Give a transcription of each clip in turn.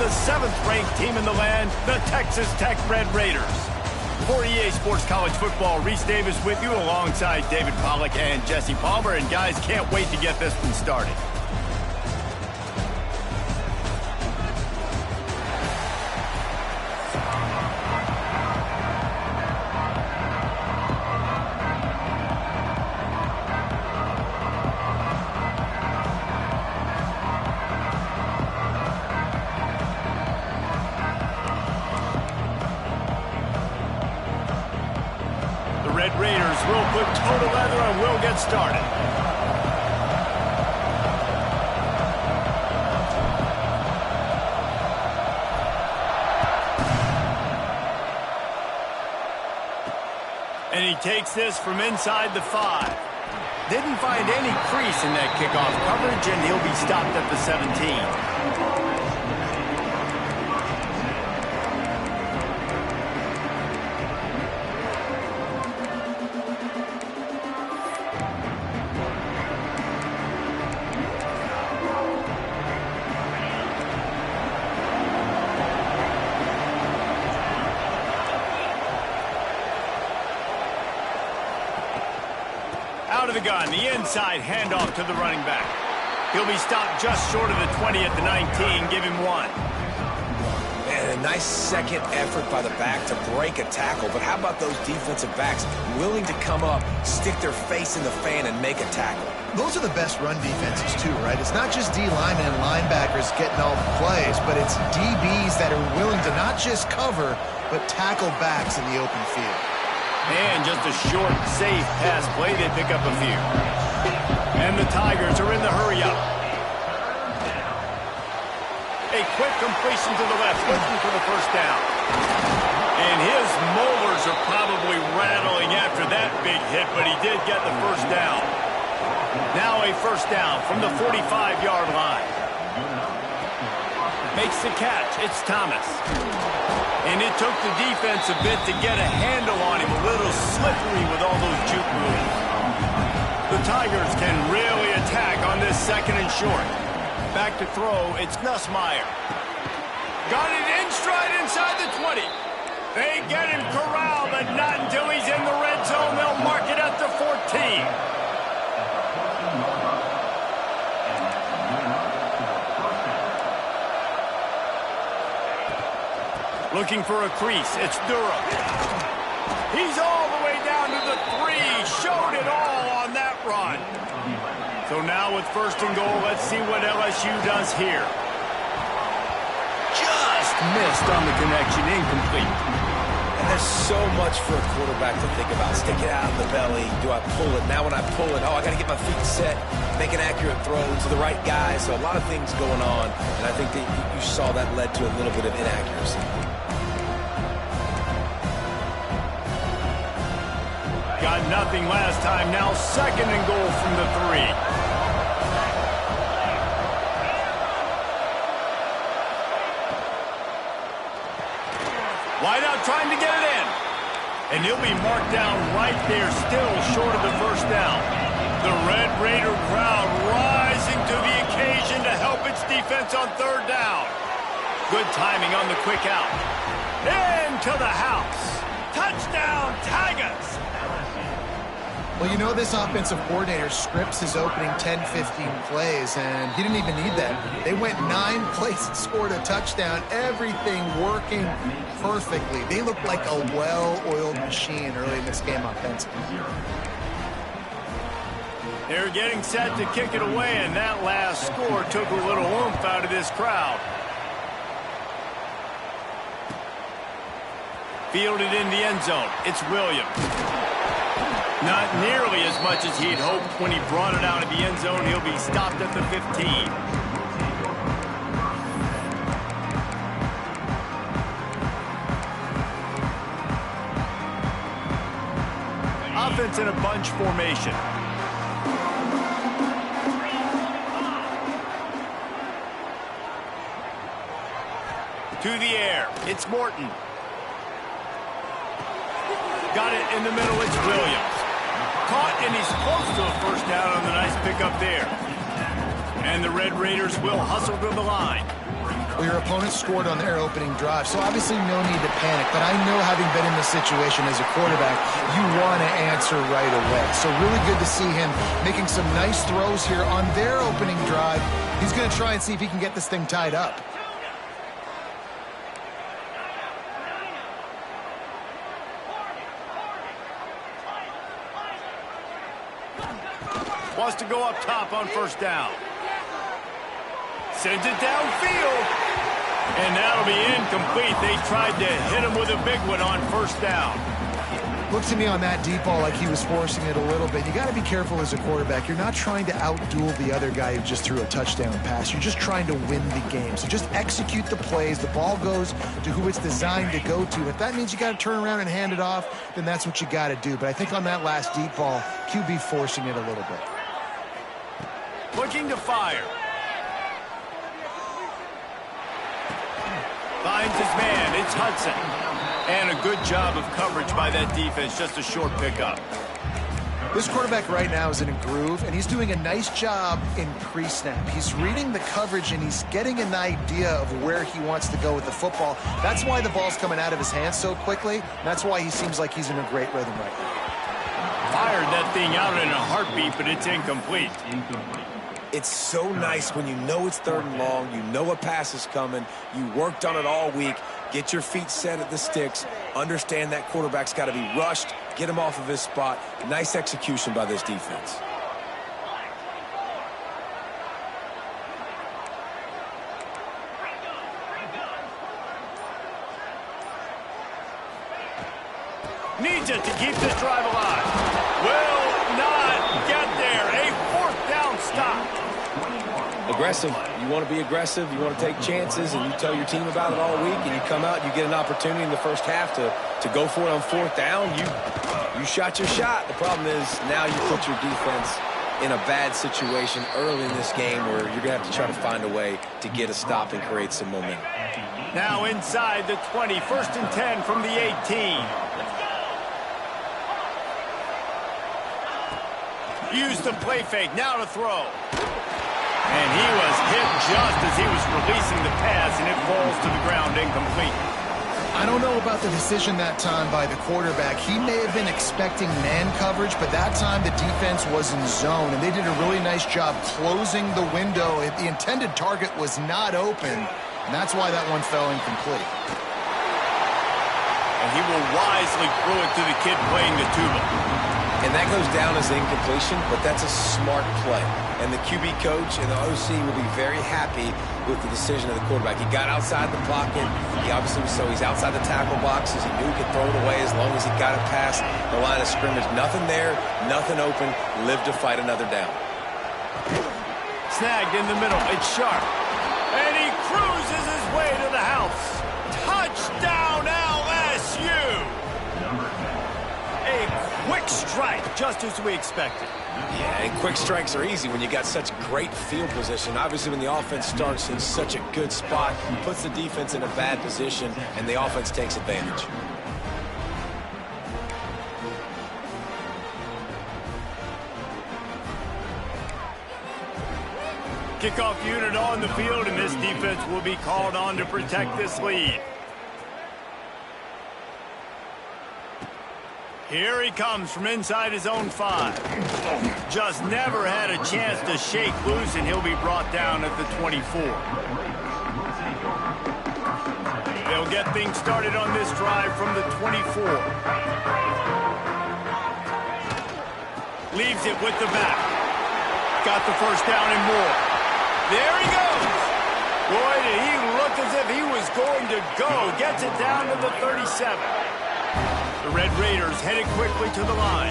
the 7th-ranked team in the land, the Texas Tech Red Raiders. For EA Sports College Football, Reese Davis with you alongside David Pollack and Jesse Palmer. And guys, can't wait to get this one started. Red Raiders will put total leather and will get started. And he takes this from inside the 5. Didn't find any crease in that kickoff coverage, and he'll be stopped at the 17. Out of the gun, the inside handoff to the running back. He'll be stopped just short of the 20 at the 19. Give him 1. And a nice second effort by the back to break a tackle. But how about those defensive backs willing to come up, stick their face in the fan, and make a tackle? Those are the best run defenses, too, right? It's not just D linemen and linebackers getting all the plays, but it's DBs that are willing to not just cover, but tackle backs in the open field. And just a short, safe pass play, they pick up a few. And the Tigers are in the hurry-up. A quick completion to the left, looking for the first down. And his molars are probably rattling after that big hit, but he did get the first down. Now a first down from the 45-yard line. Makes the catch. It's Thomas. And it took the defense a bit to get a handle on him. A little slippery with all those juke moves. The Tigers can really attack on this 2nd and short. Back to throw, it's Nussmeier. Got it in stride inside the 20. They get him corralled, but not until he's in the red zone. They'll mark it at the 14. Looking for a crease, it's Durham. He's all the way down to the 3, showed it all on that run. So now with 1st and goal, let's see what LSU does here. Just missed on the connection, incomplete. And there's so much for a quarterback to think about. Stick it out in the belly. Do I pull it? Now when I pull it, I got to get my feet set, make an accurate throw to the right guy. So a lot of things going on, and I think that you saw that led to a little bit of inaccuracy. Got nothing last time. Now 2nd and goal from the 3. Wide out trying to get it in. And he'll be marked down right there, still short of the first down. The Red Raider crowd rising to the occasion to help its defense on 3rd down. Good timing on the quick out. Into the house. Touchdown, Tigers. Well, you know this offensive coordinator scripts his opening 10-15 plays, and he didn't even need that. They went 9 plays and scored a touchdown, everything working perfectly. They looked like a well-oiled machine early in this game offensively. They're getting set to kick it away, and that last score took a little oomph out of this crowd. Fielded in the end zone. It's Williams. Not nearly as much as he'd hoped when he brought it out of the end zone. He'll be stopped at the 15. Offense in a bunch formation. To the air. It's Morton. Got it in the middle. It's Williams. Caught, and he's close to a first down on the nice pickup there. And the Red Raiders will hustle to the line. Well, your opponent scored on their opening drive, so obviously no need to panic. But I know, having been in this situation as a quarterback, you want to answer right away. So really good to see him making some nice throws here on their opening drive. He's going to try and see if he can get this thing tied up. Wants to go up top on first down. Sends it downfield. And that'll be incomplete. They tried to hit him with a big one on first down. Looked to me on that deep ball like he was forcing it a little bit. You got to be careful as a quarterback. You're not trying to outduel the other guy who just threw a touchdown pass. You're just trying to win the game. So just execute the plays. The ball goes to who it's designed to go to. If that means you got to turn around and hand it off, then that's what you got to do. But I think on that last deep ball, QB forcing it a little bit. Looking to fire. Finds his man. It's Hudson. And a good job of coverage by that defense. Just a short pickup. This quarterback right now is in a groove, and he's doing a nice job in pre-snap. He's reading the coverage, and he's getting an idea of where he wants to go with the football. That's why the ball's coming out of his hands so quickly. That's why he seems like he's in a great rhythm right now. Fired that thing out in a heartbeat, but it's incomplete. It's so nice when you know it's 3rd and long, you know a pass is coming, you worked on it all week, get your feet set at the sticks, understand that quarterback's got to be rushed, get him off of his spot. Nice execution by this defense. Needs it to keep this drive alive. Will not get there. A 4th down stop. Aggressive. You want to be aggressive. You want to take chances, and you tell your team about it all week, and you come out and you get an opportunity in the first half to go for it on 4th down. You shot your shot. The problem is now you put your defense in a bad situation early in this game where you're going to have to try to find a way to get a stop and create some momentum. Now inside the 20, 1st and 10 from the 18. Used the play fake, now to throw. And he was hit just as he was releasing the pass, and it falls to the ground incomplete. I don't know about the decision that time by the quarterback. He may have been expecting man coverage, but that time the defense was in zone, and they did a really nice job closing the window. The intended target was not open, and that's why that one fell incomplete. And he will wisely throw it to the kid playing the tuba. And that goes down as incompletion, but that's a smart play. And the QB coach and the OC will be very happy with the decision of the quarterback. He got outside the pocket. He obviously so he's outside the tackle boxes. He knew he could throw it away as long as he got it past the line of scrimmage. Nothing there, nothing open. Live to fight another down. Snagged in the middle. It's Sharp. And he cruises his way to the house. Touchdown LSU! Quick strike, just as we expected. Yeah, and quick strikes are easy when you got such great field position. Obviously, when the offense starts in such a good spot, puts the defense in a bad position, and the offense takes advantage. Kickoff unit on the field, and this defense will be called on to protect this lead. Here he comes from inside his own 5. Just never had a chance to shake loose, and he'll be brought down at the 24. They'll get things started on this drive from the 24. Leaves it with the back. Got the first down and more. There he goes. Boy, did he look as if he was going to go. Gets it down to the 37. The Red Raiders headed quickly to the line.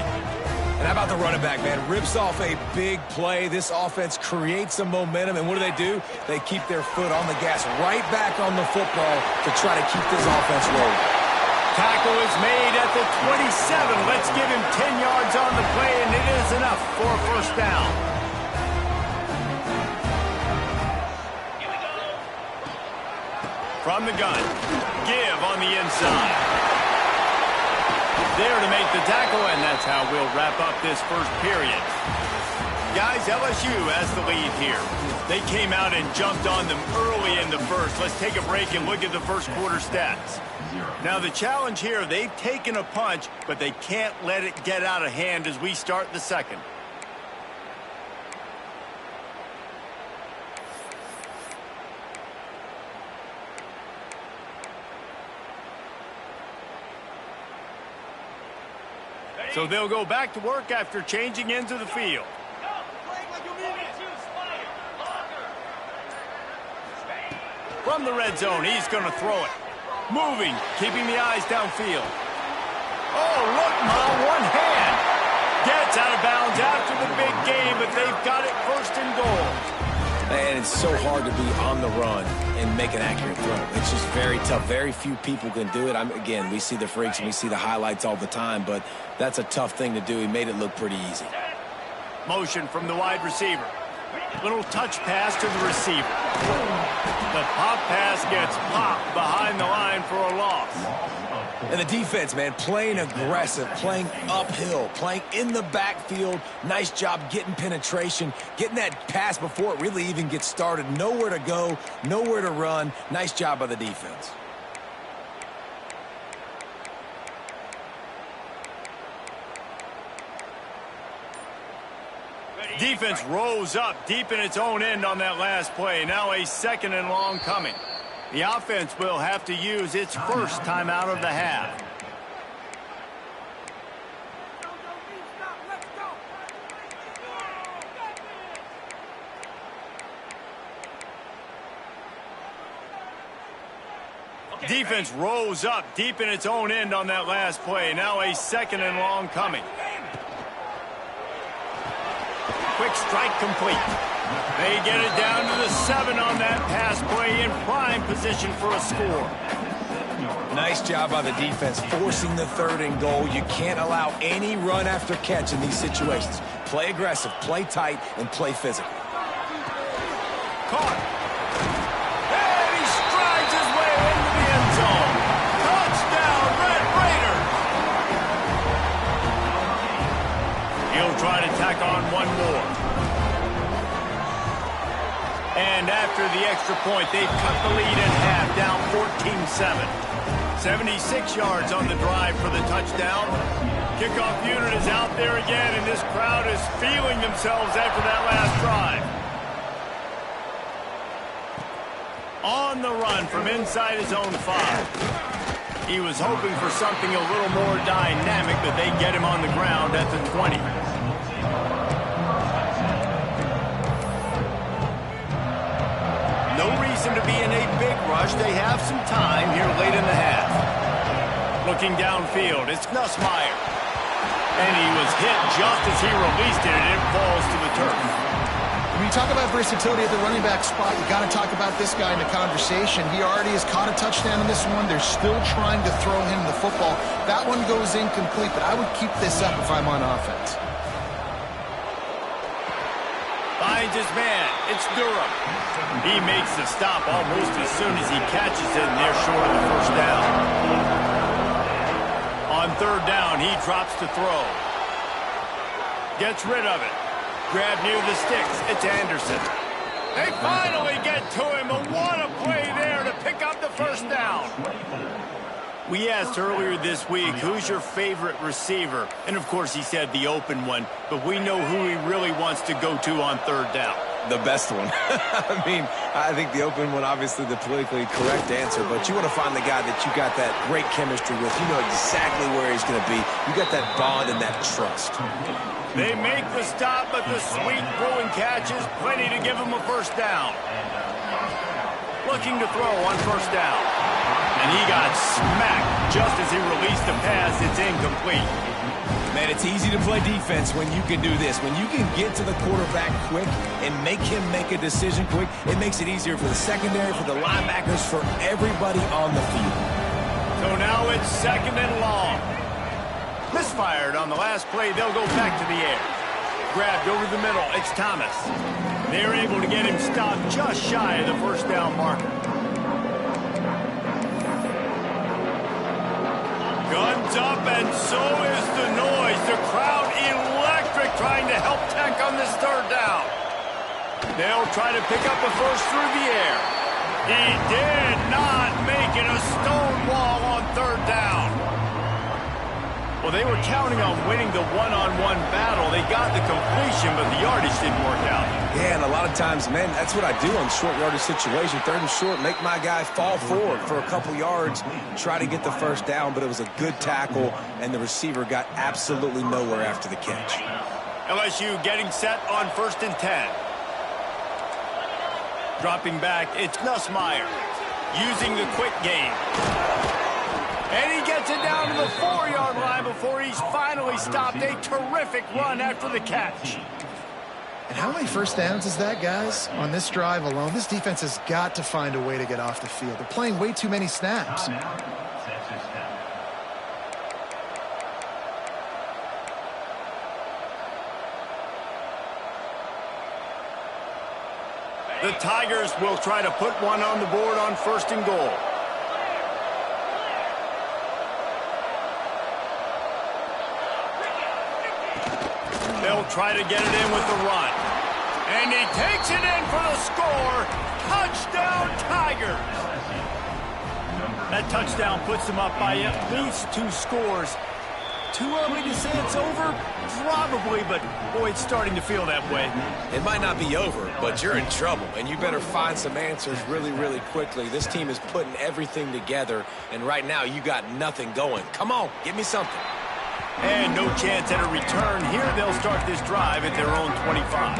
And how about the running back, man? Rips off a big play. This offense creates some momentum, and what do? They keep their foot on the gas, right back on the football to try to keep this offense rolling. Tackle is made at the 27. Let's give him 10 yards on the play, and it is enough for a first down. From the gun, give on the inside. There to make the tackle, and that's how we'll wrap up this first period. Guys, LSU has the lead here. They came out and jumped on them early in the first. Let's take a break and look at the first quarter stats. Now, the challenge here, they've taken a punch, but they can't let it get out of hand as we start the second. So they'll go back to work after changing into the field. From the red zone, he's going to throw it. Moving, keeping the eyes downfield. Oh, look, Ma, one hand. Gets out of bounds after the big game, but they've got it first and goal. And it's so hard to be on the run and make an accurate throw. It's just very tough. Very few people can do it. Again, we see the freaks and we see the highlights all the time, but that's a tough thing to do. He made it look pretty easy. Motion from the wide receiver. Little touch pass to the receiver. The pop pass gets popped behind the line for a loss. And the defense, man, playing aggressive, playing uphill, playing in the backfield. Nice job getting penetration, getting that pass before it really even gets started. Nowhere to go, nowhere to run. Nice job by the defense. Defense rose up deep in its own end on that last play. Now a second and long coming. The offense will have to use its first timeout of the half. Defense rose up deep in its own end on that last play. Now a second and long coming. Quick strike complete. They get it down to the 7 on that pass play in prime position for a score. Nice job by the defense forcing the third and goal. You can't allow any run after catch in these situations. Play aggressive, play tight, and play physical. Caught. And he strides his way into the end zone. Touchdown, Red Raiders. He'll try to tack on one more. And after the extra point, they've cut the lead in half, down 14-7. 76 yards on the drive for the touchdown. Kickoff unit is out there again, and this crowd is feeling themselves after that last drive. On the run from inside his own 5. He was hoping for something a little more dynamic, but they get him on the ground at the 20. No reason to be in a big rush. They have some time here late in the half. Looking downfield, it's Nussmeier. And he was hit just as he released it, and it falls to the turf. When you talk about versatility at the running back spot, you got to talk about this guy in the conversation. He already has caught a touchdown in this one. They're still trying to throw him the football. That one goes incomplete, but I would keep this up if I'm on offense. Finds his man. It's Durham. He makes the stop almost as soon as he catches it, and they're short of the first down. On third down, he drops to throw. Gets rid of it. Grab near the sticks. It's Anderson. They finally get to him, but what a play there to pick up the first down. We asked earlier this week, who's your favorite receiver? And, of course, he said the open one, but we know who he really wants to go to on third down. The best one. I mean, I think the open one, obviously the politically correct answer, but you want to find the guy that you got that great chemistry with. You know exactly where he's going to be. You got that bond and that trust. They make the stop, but the sweet throwing catch is plenty to give him a first down. Looking to throw on first down. And he got smacked just as he released the pass. It's incomplete. Man, it's easy to play defense when you can do this. When you can get to the quarterback quick and make him make a decision quick, it makes it easier for the secondary, for the linebackers, for everybody on the field. So now it's second and long. Misfired on the last play. They'll go back to the air. Grabbed over the middle. It's Thomas. They're able to get him stopped just shy of the first down marker. Guns up, and so is the noise. The crowd electric trying to help Tech on this third down. They'll try to pick up the first through the air. He did not make it a stone wall on third down. Well, they were counting on winning the one-on-one battle. They got the completion, but the yardage didn't work out. Yeah, and a lot of times, man, that's what I do on short yardage situation. Third and short, make my guy fall forward for a couple yards, try to get the first down, but it was a good tackle, and the receiver got absolutely nowhere after the catch. LSU getting set on 1st and 10. Dropping back, it's Nussmeier using the quick game. And he gets it down to the 4-yard line before he's finally stopped. A terrific run after the catch. And how many first downs is that, guys? On this drive alone, this defense has got to find a way to get off the field. They're playing way too many snaps. The Tigers will try to put one on the board on 1st and goal. They'll try to get it in with the run. And he takes it in for the score. Touchdown, Tigers. That touchdown puts them up by at least 2 scores. Too early to say it's over? Probably, but boy, it's starting to feel that way. It might not be over, but you're in trouble, and you better find some answers really, really quickly. This team is putting everything together, and right now you got nothing going. Come on, give me something. And no chance at a return here. They'll start this drive at their own 25.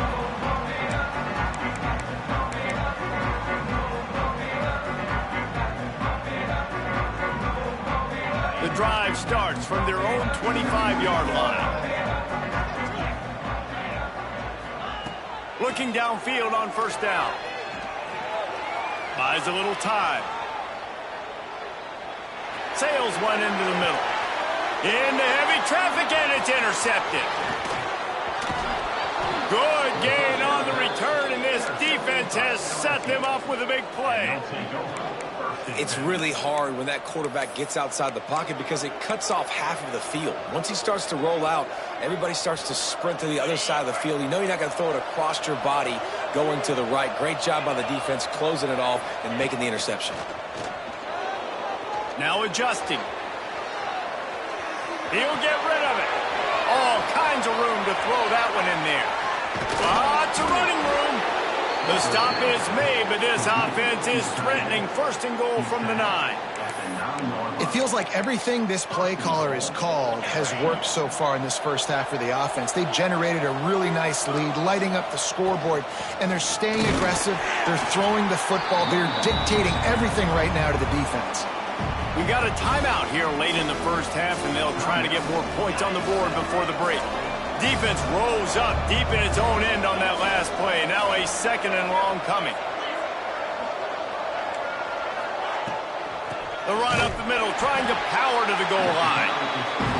The drive starts from their own 25-yard line. Looking downfield on 1st down. Buys a little time. Sails one into the middle. Into heavy traffic, and it's intercepted. Good gain on the return, and this defense has set them up with a big play. It's really hard when that quarterback gets outside the pocket because it cuts off half of the field. Once he starts to roll out, everybody starts to sprint to the other side of the field. You know you're not going to throw it across your body going to the right. Great job by the defense closing it off and making the interception. Now adjusting. He'll get rid of it. All kinds of room to throw that one in there. Lots of running room. The stop is made, but this offense is threatening 1st and goal from the 9. It feels like everything this play caller has called has worked so far in this first half for the offense. They've generated a really nice lead, lighting up the scoreboard, and they're staying aggressive. They're throwing the football. They're dictating everything right now to the defense. We got a timeout here late in the first half, and they'll try to get more points on the board before the break. Defense rose up deep in its own end on that last play. Now a 2nd and long coming. The run up the middle, trying to power to the goal line.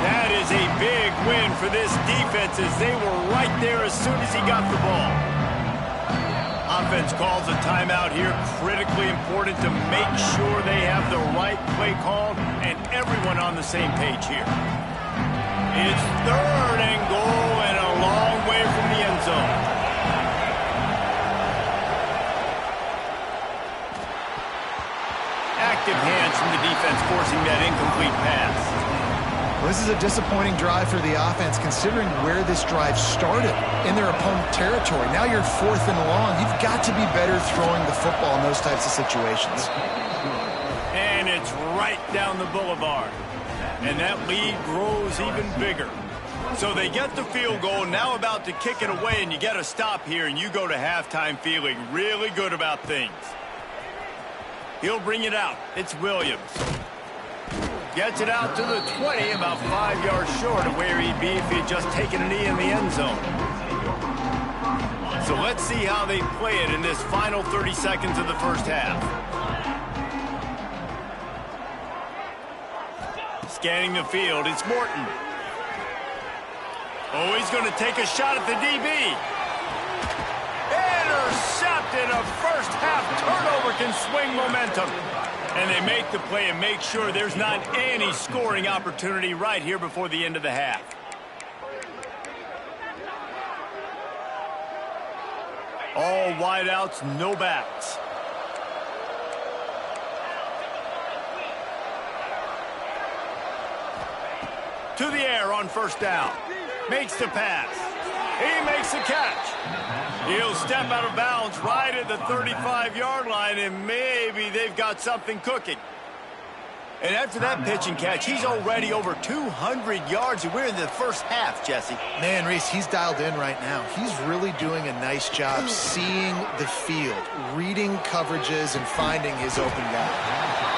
That is a big win for this defense as they were right there as soon as he got the ball. Offense calls a timeout here. Critically important to make sure they have the right play called and everyone on the same page here. It's 3rd and goal and a long way from the end zone. Active hands from the defense forcing that incomplete pass. Well, this is a disappointing drive for the offense considering where this drive started in their opponent territory. Now you're 4th and long. You've got to be better throwing the football in those types of situations. And it's right down the boulevard. And that lead grows even bigger. So they get the field goal, now about to kick it away, and you get a stop here, and you go to halftime feeling really good about things. He'll bring it out. It's Williams. Gets it out to the 20, about 5 yards short of where he'd be if he had just taken a knee in the end zone. So let's see how they play it in this final 30 seconds of the first half. Scanning the field, it's Morton. Oh, he's going to take a shot at the DB. Intercepted. A first half turnover can swing momentum. And they make the play and make sure there's not any scoring opportunity right here before the end of the half. All wideouts, no backs. To the air on first down. Makes the pass. He makes the catch. He'll step out of bounds right at the 35-yard line, and maybe they've got something cooking. And after that pitch and catch, he's already over 200 yards, and we're in the first half, Jesse. Man, Reese, he's dialed in right now. He's really doing a nice job seeing the field, reading coverages, and finding his open guy.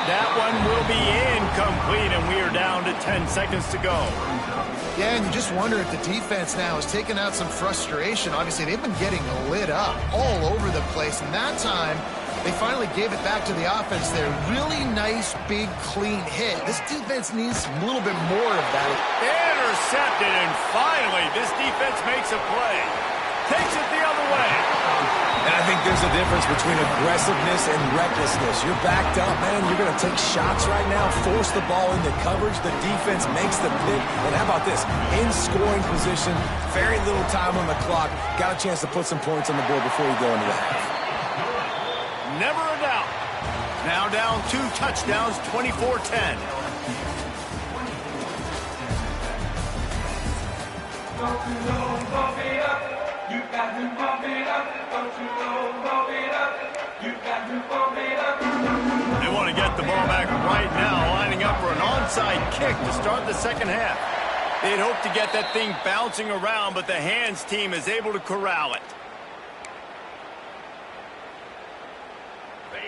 That one will be incomplete, and we are down to 10 seconds to go. Yeah, and you just wonder if the defense now has taken out some frustration. Obviously, they've been getting lit up all over the place, and that time they finally gave it back to the offense there. Really nice, big, clean hit. This defense needs a little bit more of that. Intercepted, and finally, this defense makes a play. Takes it the other way. And I think there's a difference between aggressiveness and recklessness. You're backed up, man. You're going to take shots right now, force the ball into coverage. The defense makes the pick. And how about this? In scoring position, very little time on the clock. Got a chance to put some points on the board before you go into the half. Never a doubt. Now down 2 touchdowns, 24-10. They want to get the ball back right now, lining up for an onside kick to start the second half. They'd hope to get that thing bouncing around, but the hands team is able to corral it.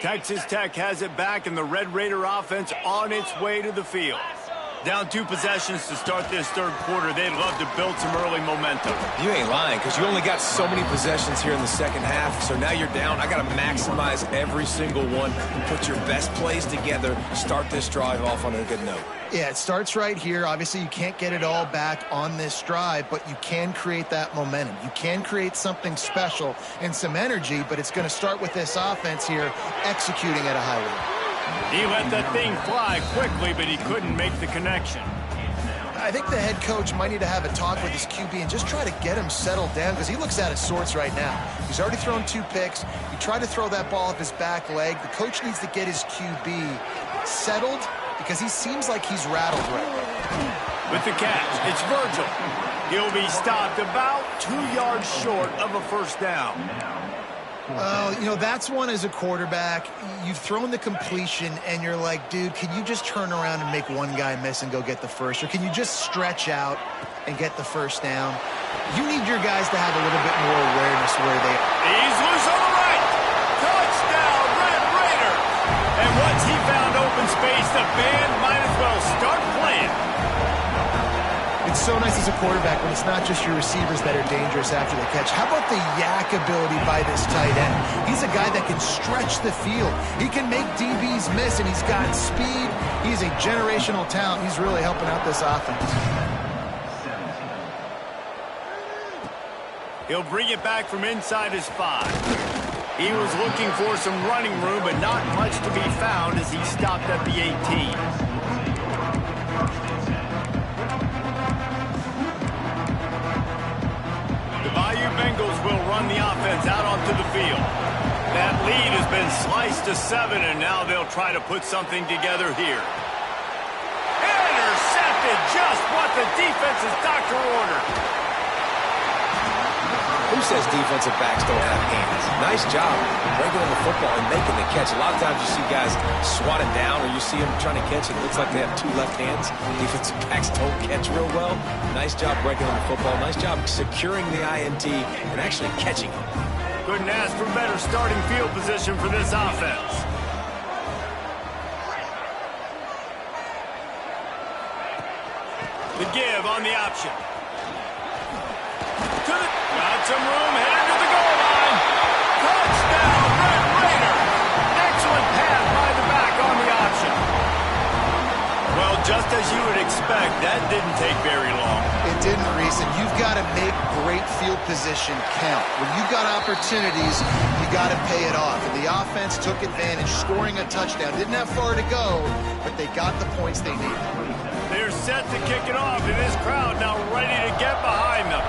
Texas Tech has it back, and the Red Raider offense on its way to the field. Down 2 possessions to start this third quarter. They'd love to build some early momentum. You ain't lying, because you only got so many possessions here in the second half, so now you're down. I got to maximize every single one and put your best plays together. Start this drive off on a good note. Yeah, it starts right here. Obviously, you can't get it all back on this drive, but you can create that momentum. You can create something special and some energy, but it's going to start with this offense here executing at a high level. He let that thing fly quickly, but he couldn't make the connection. I think the head coach might need to have a talk with his QB and just try to get him settled down, because he looks out of sorts right now. He's already thrown 2 picks. He tried to throw that ball off his back leg. The coach needs to get his QB settled, because he seems like he's rattled right now. With the catch, it's Virgil. He'll be stopped about 2 yards short of a first down. You know, that's one as a quarterback. You've thrown the completion, and you're like, dude, can you just turn around and make one guy miss and go get the first? Or can you just stretch out and get the first down? You need your guys to have a little bit more awareness where they are. He's loose on the right. Touchdown, Red Raider. And once he found open space, the band might as well start playing. It's so nice as a quarterback when it's not just your receivers that are dangerous after the catch. How about the yak ability by this tight end? He's a guy that can stretch the field. He can make DBs miss, and he's got speed. He's a generational talent. He's really helping out this offense. He'll bring it back from inside his 5. He was looking for some running room, but not much to be found as he stopped at the 18. Bayou Bengals will run the offense out onto the field. That lead has been sliced to 7, and now they'll try to put something together here. Intercepted, just what the defense's doctor ordered. Who says defensive backs don't have hands? Nice job breaking on the football and making the catch. A lot of times you see guys swatted down, or you see them trying to catch it. It looks like they have 2 left hands. Defensive backs don't catch real well. Nice job breaking on the football. Nice job securing the INT and actually catching it. Couldn't ask for better starting field position for this offense. The give on the option. Got some room, headed to the goal line. Touchdown, Red Raider. Excellent pass by the back on the option. Well, just as you would expect, that didn't take very long. It didn't, Reese, and you've got to make great field position count. When you've got opportunities, you got to pay it off. And the offense took advantage, scoring a touchdown. Didn't have far to go, but they got the points they needed. They're set to kick it off, and this crowd now ready to get behind them.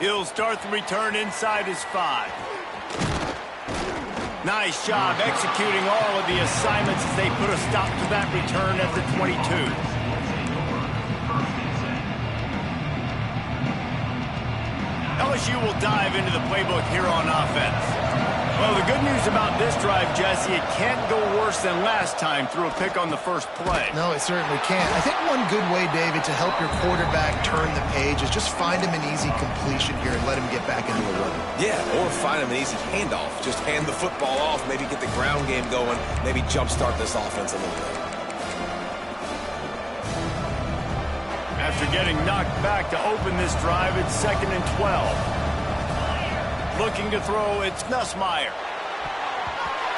He'll start the return inside his 5. Nice job executing all of the assignments as they put a stop to that return at the 22. LSU will dive into the playbook here on offense. Well, the good news about this drive, Jesse, it can't go worse than last time through a pick on the first play. No, it certainly can't. I think one good way, David, to help your quarterback turn the page is just find him an easy completion here and let him get back into a rhythm. Yeah, or find him an easy handoff. Just hand the football off, maybe get the ground game going, maybe jumpstart this offense a little bit. After getting knocked back to open this drive, it's 2nd and 12. Looking to throw, it's Nussmeier.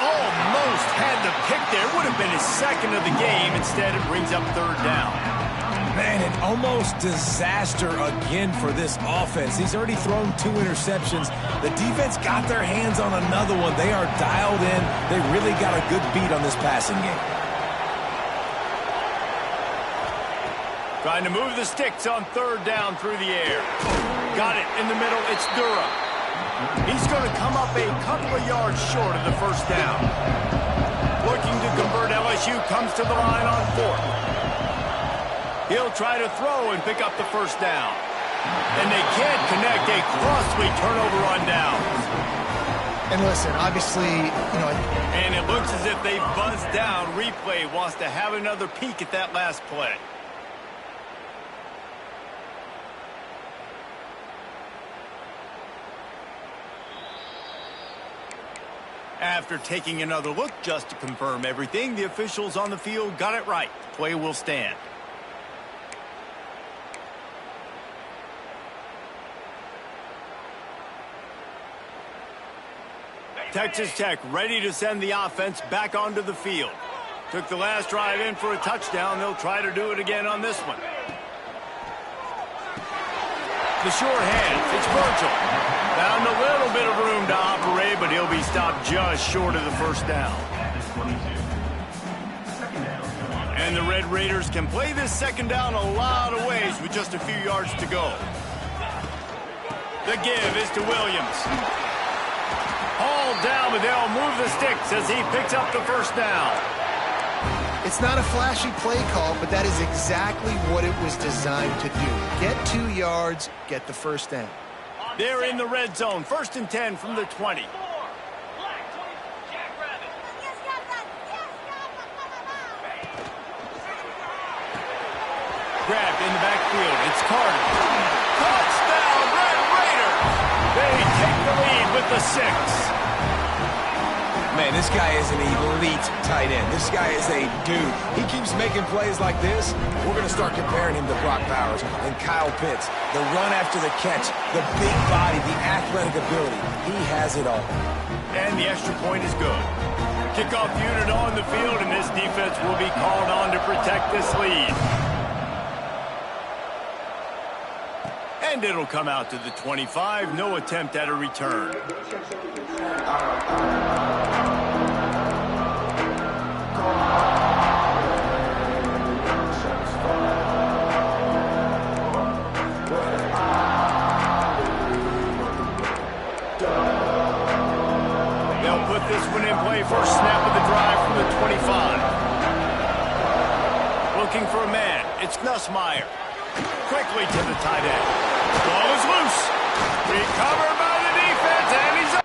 Almost had the pick there. Would have been his 2nd of the game. Instead, it brings up 3rd down. Man, an almost disaster again for this offense. He's already thrown 2 interceptions. The defense got their hands on another one. They are dialed in. They really got a good beat on this passing game. Trying to move the sticks on 3rd down through the air. Got it in the middle. It's Durham. He's going to come up a couple of yards short of the 1st down. Looking to convert, LSU comes to the line on 4th. He'll try to throw and pick up the 1st down. And they can't connect. A costly turnover on downs. And listen, obviously, And it looks as if they buzzed down. Replay wants to have another peek at that last play. After taking another look just to confirm everything, the officials on the field got it right. Play will stand. Texas Tech ready to send the offense back onto the field. Took the last drive in for a touchdown. They'll try to do it again on this one. The short hands. It's Virgil. Found a little bit of room to operate, but he'll be stopped just short of the 1st down. And the Red Raiders can play this 2nd down a lot of ways with just a few yards to go. The give is to Williams. Hauled down, but they'll move the sticks as he picks up the 1st down. it's not a flashy play call, but that is exactly what it was designed to do. Get 2 yards, get the 1st down. They're in the red zone. 1st and 10 from the 20. Grabbed in the backfield. It's Carter. Touchdown, Red Raiders! They take the lead with the 6. Man, this guy is an elite tight end. This guy is a dude. He keeps making plays like this. We're going to start comparing him to Brock Bowers and Kyle Pitts. The run after the catch, the big body, the athletic ability. He has it all. And the extra point is good. Kickoff unit on the field, and this defense will be called on to protect this lead. And it'll come out to the 25. No attempt at a return. They'll put this one in play for a snap of the drive from the 25. Looking for a man. It's Nussmeier. Quickly to the tight end. Ball is loose. Recovered by the defense, and he's up.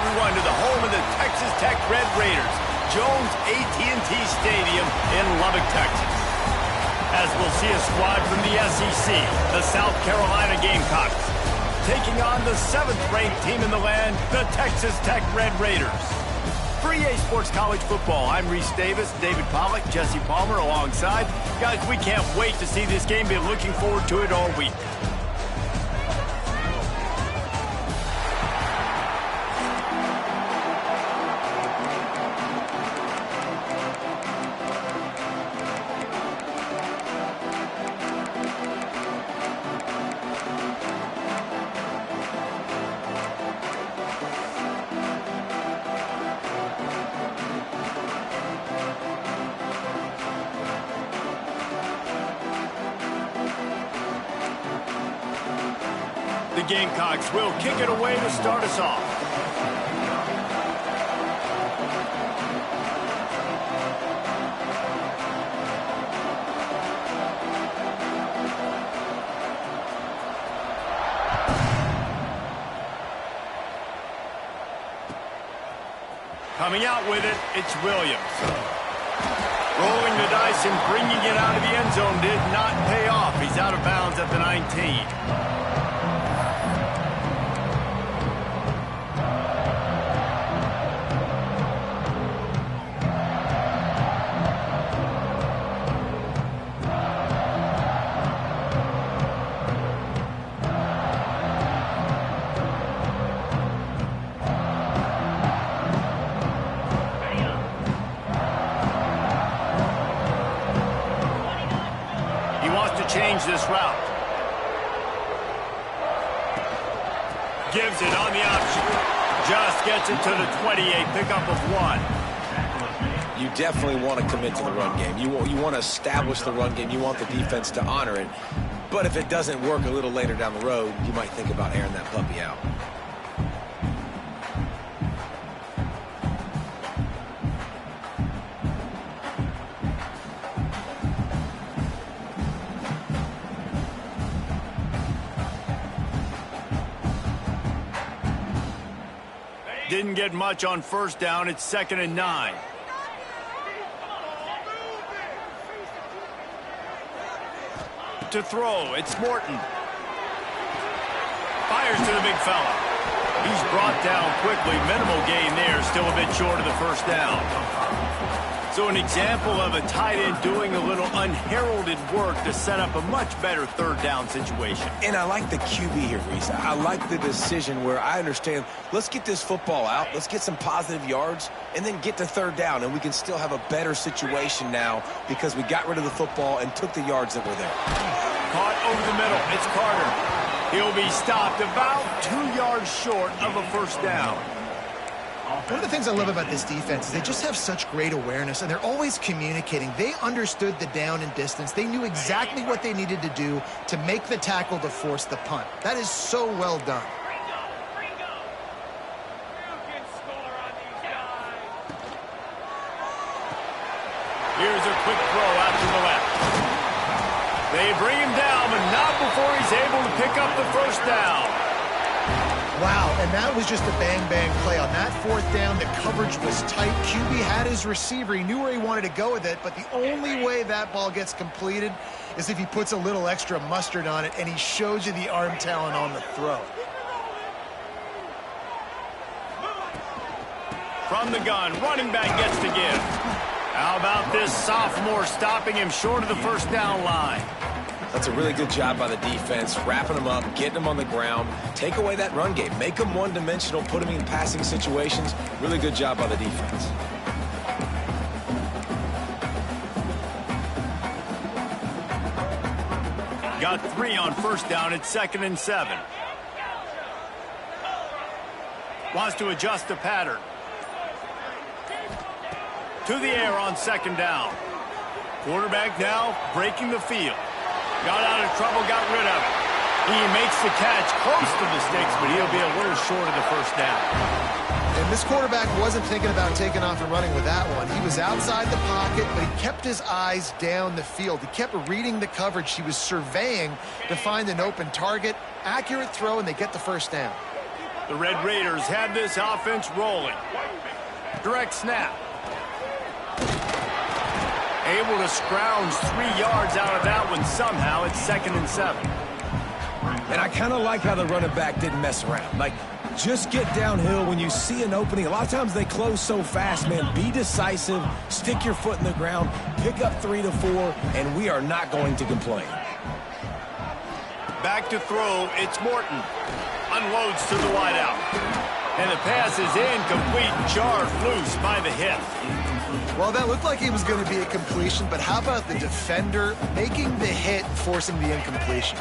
everyone to the home of the Texas Tech Red Raiders, Jones AT&T Stadium in Lubbock, Texas. As we'll see a squad from the SEC, the South Carolina Gamecocks, taking on the 7th-ranked team in the land, the Texas Tech Red Raiders. For EA Sports College Football, I'm Reese Davis, David Pollack, Jesse Palmer alongside. Guys, we can't wait to see this game. Been looking forward to it all week. The Gamecocks will kick it away to start us off. Coming out with it, it's Williams. Rolling the dice and bringing it out of the end zone did not pay off. He's out of bounds at the 19. Change this route. Gives it on the option. Just gets it to the 28, pickup of 1. You definitely want to commit to the run game. You want to establish the run game. You want the defense to honor it. But if it doesn't work a little later down the road, you might think about airing that puppy out. Didn't get much on first down. It's 2nd and 9. To throw, it's Morton. Fires to the big fella. He's brought down quickly. Minimal gain there. Still a bit short of the first down. So an example of a tight end doing a little unheralded work to set up a much better 3rd down situation. And I like the QB here, Reese. I like the decision where I understand, let's get this football out, let's get some positive yards, and then get to 3rd down, and we can still have a better situation now because we got rid of the football and took the yards that were there. Caught over the middle. It's Carter. He'll be stopped about 2 yards short of a first down. One of the things I love about this defense is they just have such great awareness, and they're always communicating. They understood the down and distance. They knew exactly what they needed to do to make the tackle to force the punt. That is so well done. Here's a quick throw out to the left. They bring him down, but not before he's able to pick up the first down. Wow, and that was just a bang-bang play. On that 4th down, the coverage was tight. QB had his receiver. He knew where he wanted to go with it, but the only way that ball gets completed is if he puts a little extra mustard on it, and he shows you the arm talent on the throw. From the gun, running back gets to give. How about this sophomore stopping him short of the first down line? That's a really good job by the defense, wrapping them up, getting them on the ground. Take away that run game. Make them one-dimensional, put them in passing situations. Really good job by the defense. Got 3 on first down. It's 2nd and 7. Wants to adjust the pattern. To the air on 2nd down. Quarterback now breaking the field. Got out of trouble, got rid of it. He makes the catch close to the sticks, but he'll be a little short of the first down. And this quarterback wasn't thinking about taking off and running with that one. He was outside the pocket, but he kept his eyes down the field. He kept reading the coverage. He was surveying to find an open target. Accurate throw, and they get the first down. The Red Raiders have this offense rolling. Direct snap. Able to scrounge 3 yards out of that one somehow. It's 2nd and 7. And I kind of like how the running back didn't mess around. Like, just get downhill when you see an opening. A lot of times they close so fast, man. Be decisive, stick your foot in the ground, pick up 3 to 4, and we are not going to complain. Back to throw, it's Morton. Unloads to the wideout. And the pass is incomplete, jarred loose by the hip. Well, that looked like it was going to be a completion, but how about the defender making the hit, forcing the incompletion?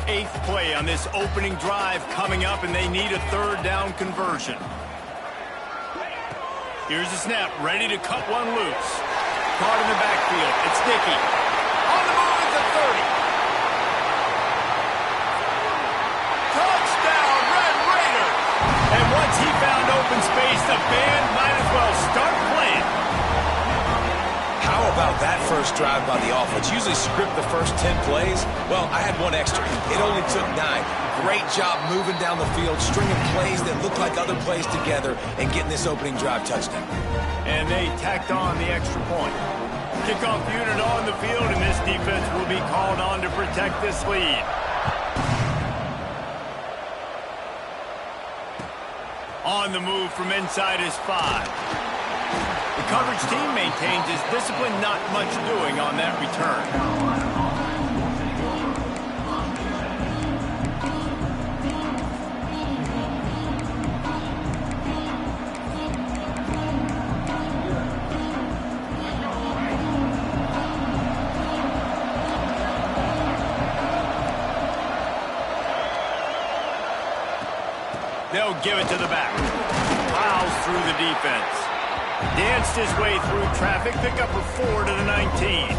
8th play on this opening drive coming up, and they need a 3rd down conversion. Here's the snap, ready to cut one loose. Caught in the backfield, it's Dickey. On the move at the 30. Touchdown, Red Raiders! And once he found open space, the band might as well start playing. How about that first drive by the offense? Usually script the first 10 plays. Well, I had one extra. It only took 9. Great job moving down the field, stringing plays that look like other plays together, and getting this opening drive touchdown. And they tacked on the extra point. Kickoff unit on the field, and this defense will be called on to protect this lead. On the move from inside his 5. The coverage team maintains his discipline, not much doing on that return. They'll give it to the back. Plows through the defense. Danced his way through traffic, pick up a 4 to the 19.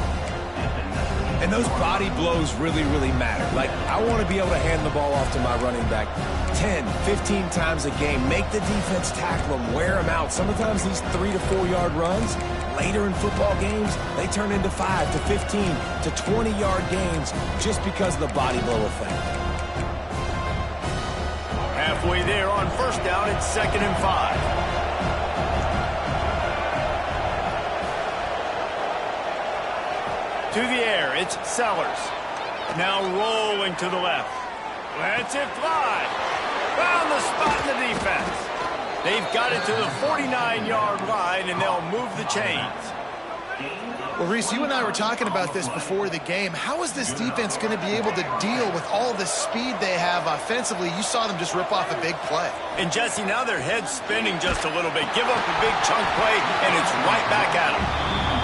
And those body blows really, really matter. Like, I want to be able to hand the ball off to my running back 10, 15 times a game. Make the defense tackle them, wear them out. Sometimes these 3 to 4 yard runs, later in football games, they turn into 5 to 15 to 20 yard gains just because of the body blow effect. Halfway there on 1st down, it's 2nd and 5. To the air, it's Sellers. Now rolling to the left. Lets it fly. Found the spot in the defense. They've got it to the 49-yard line, and they'll move the chains. Well, Reese, you and I were talking about this before the game. How is this defense going to be able to deal with all the speed they have offensively? You saw them just rip off a big play. And, Jesse, now their head's spinning just a little bit. Give up a big chunk play, and it's right back at him.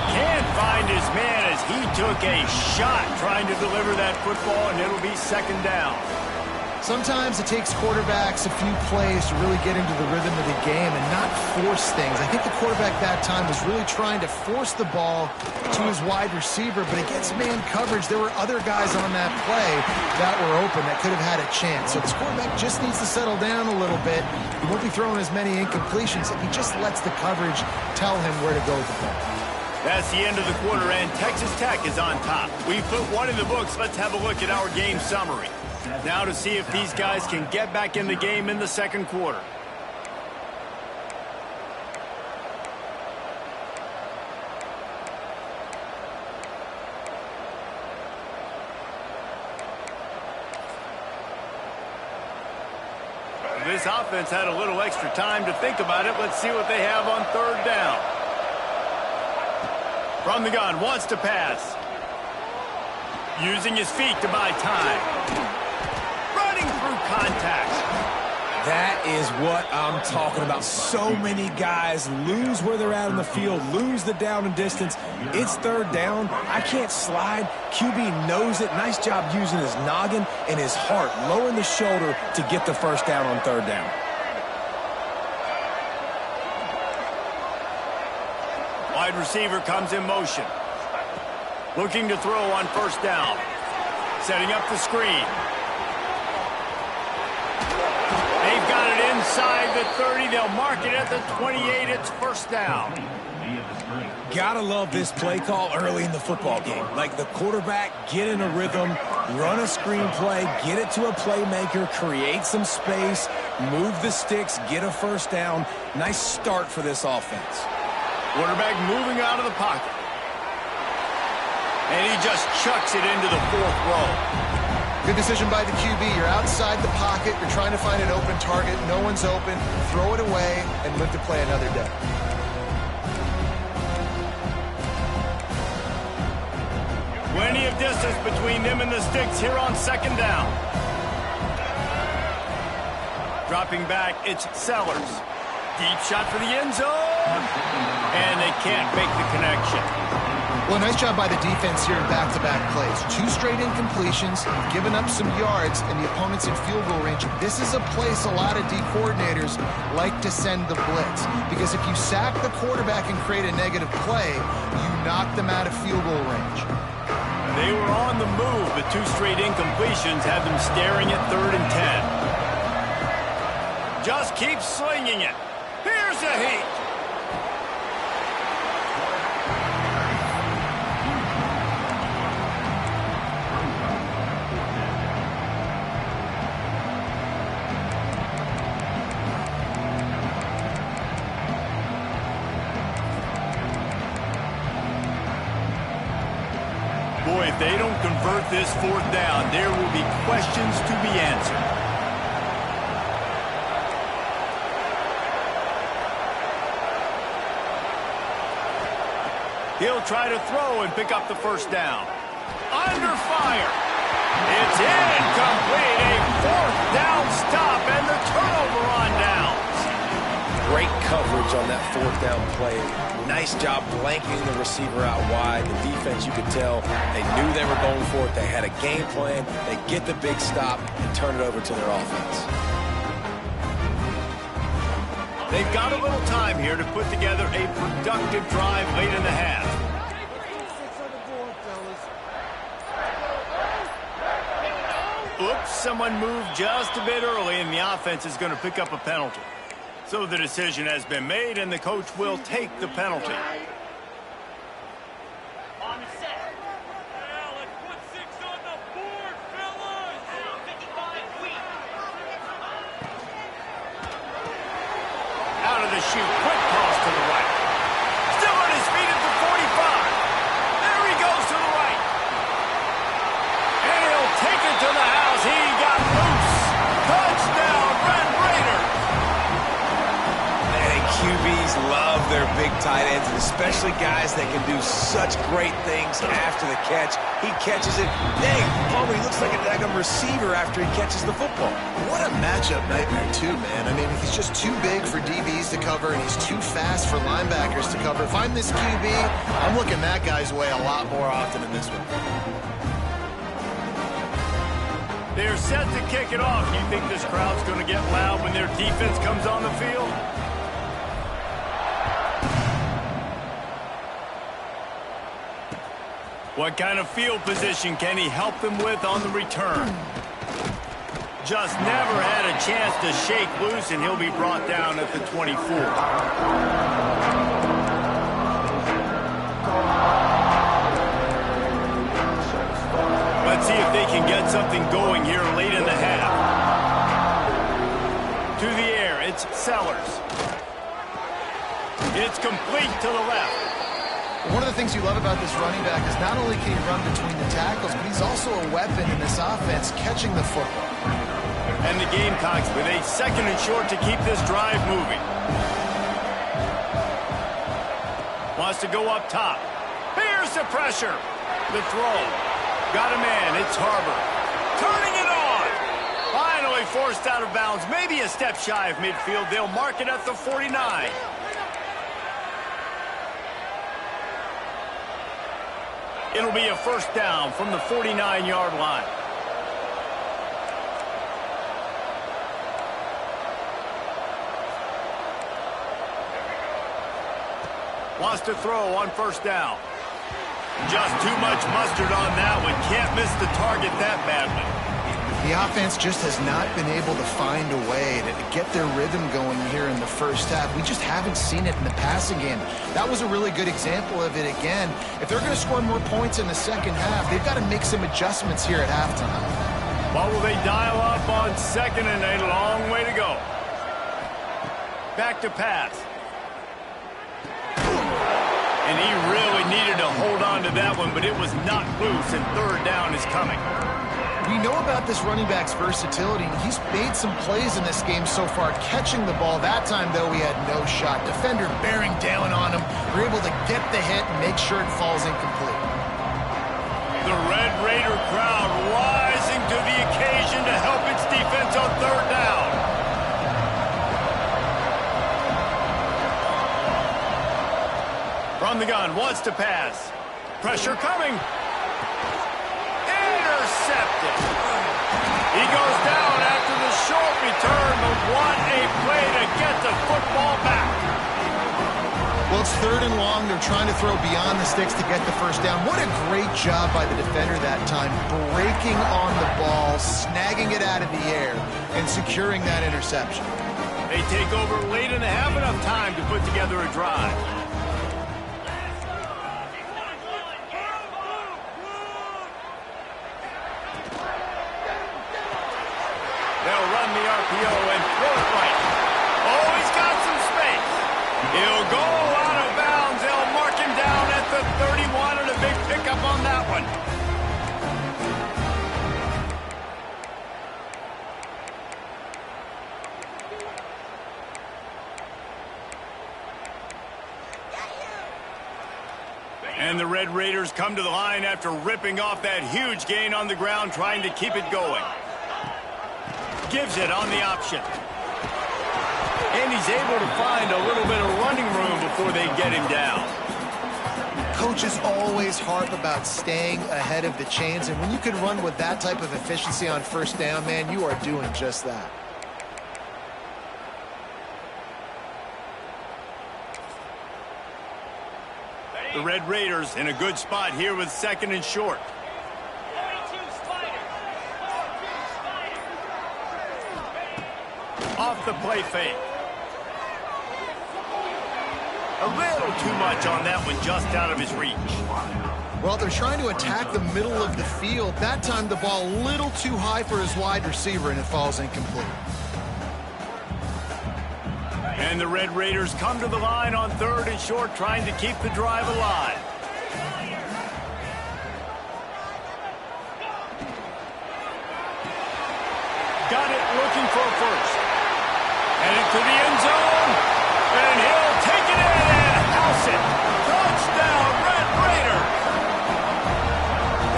Can't find his man as he took a shot trying to deliver that football, and it'll be 2nd down. Sometimes it takes quarterbacks a few plays to really get into the rhythm of the game and not force things. I think the quarterback that time was really trying to force the ball to his wide receiver, but against man coverage, there were other guys on that play that were open that could have had a chance. So this quarterback just needs to settle down a little bit. He won't be throwing as many incompletions if he just lets the coverage tell him where to go with the ball. That's the end of the quarter, and Texas Tech is on top. We put one in the books. Let's have a look at our game summary. Now to see if these guys can get back in the game in the 2nd quarter. This offense had a little extra time to think about it. Let's see what they have on 3rd down. From the gun, wants to pass. Using his feet to buy time. Running through contact. That is what I'm talking about. So many guys lose where they're at in the field, lose the down and distance. It's 3rd down. I can't slide. QB knows it. Nice job using his noggin and his heart, lowering the shoulder to get the 1st down on 3rd down. Wide receiver comes in motion. Looking to throw on 1st down. Setting up the screen. They've got it inside the 30. They'll mark it at the 28. It's 1st down. Gotta love this play call early in the football game. Like, the quarterback get in a rhythm, Run a screen play, get it to a playmaker, create some space, move the sticks, get a first down. Nice start for this offense. Quarterback moving out of the pocket. And he just chucks it into the fourth row. Good decision by the QB. You're outside the pocket. You're trying to find an open target. No one's open. Throw it away and live to play another day. Plenty of distance between them and the sticks here on second down. Dropping back, it's Sellers. Deep shot for the end zone. And they can't make the connection. Well, nice job by the defense here in back-to-back plays. 2 straight incompletions, given up some yards, and the opponent's in field goal range. This is a place a lot of D coordinators like to send the blitz, because if you sack the quarterback and create a negative play, you knock them out of field goal range. They were on the move, but 2 straight incompletions had them staring at 3rd and 10. Just keep slinging it. Here's the heat. Boy, if they don't convert this 4th down, there will be questions to be answered. He'll try to throw and pick up the first down. Under fire. It's incomplete. A 4th down stop and the turnover on downs. Great coverage on that 4th down play. Nice job blanking the receiver out wide. The defense, you could tell, they knew they were going for it. They had a game plan. They get the big stop and turn it over to their offense. They've got a little time here to put together a productive drive late in the half. Oops, someone moved just a bit early, and the offense is going to pick up a penalty. So the decision has been made, and the coach will take the penalty. On set. Yeah, let's put 6 on the board, fellas. 55 feet. Out of the chute, quick toss to the right. Still on his feet at the 45. There he goes to the right. And he'll take it to the house. He got loose. Touchdown, Red Raiders. QBs love their big tight ends, and especially guys that can do such great things after the catch. He catches it. Dang, Palmer, he looks like a daggum receiver after he catches the football. What a matchup nightmare, too, man. I mean, he's just too big for DBs to cover, and he's too fast for linebackers to cover. If I'm this QB, I'm looking that guy's way a lot more often than this one. They're set to kick it off. You think this crowd's going to get loud when their defense comes on the field? What kind of field position can he help them with on the return? Just never had a chance to shake loose, and he'll be brought down at the 24. Let's see if they can get something going here late in the half. To the air, it's Sellers. It's complete to the left. One of the things you love about this running back is not only can he run between the tackles, but he's also a weapon in this offense, catching the football. And the Gamecocks with a 2nd and short to keep this drive moving. Wants to go up top. Here's the pressure. The throw. Got a man. It's Harbor. Turning it on. Finally forced out of bounds. Maybe a step shy of midfield. They'll mark it at the 49. It'll be a first down from the 49-yard line. Wants to throw on first down. Just too much mustard on that one. Can't miss the target that badly. The offense just has not been able to find a way to get their rhythm going here in the first half. We just haven't seen it in the passing game. That was a really good example of it again. If they're going to score more points in the second half, they've got to make some adjustments here at halftime. What will they dial up on second and a long way to go? Back to pass. And he really needed to hold on to that one, but it was not loose, and third down is coming. We know about this running back's versatility. He's made some plays in this game so far, catching the ball. That time, though, he had no shot. Defender bearing down on him. We're able to get the hit and make sure it falls incomplete. The Red Raider crowd rising to the occasion to help its defense on third down. From the gun, wants to pass. Pressure coming. Intercepted. He goes down after the short return, but what a play to get the football back. Well, it's third and long. They're trying to throw beyond the sticks to get the first down. What a great job by the defender that time, breaking on the ball, snagging it out of the air, and securing that interception. They take over late and have enough time to put together a drive. They'll run the RPO and throw it right. Oh, he's got some space. He'll go out of bounds. They'll mark him down at the 31, and a big pickup on that one. And the Red Raiders come to the line after ripping off that huge gain on the ground, trying to keep it going. Gives it on the option. And he's able to find a little bit of running room before they get him down. Coaches always harp about staying ahead of the chains, and when you can run with that type of efficiency on first down, man, you are doing just that. The Red Raiders in a good spot here with second and short. Off the play fake. A little too much on that one, just out of his reach. Well, they're trying to attack the middle of the field. That time the ball a little too high for his wide receiver, and it falls incomplete. And the Red Raiders come to the line on third and short, trying to keep the drive alive. Got it, looking for a first. And into the end zone. And he'll take it in and house it. Touchdown, Red Raiders.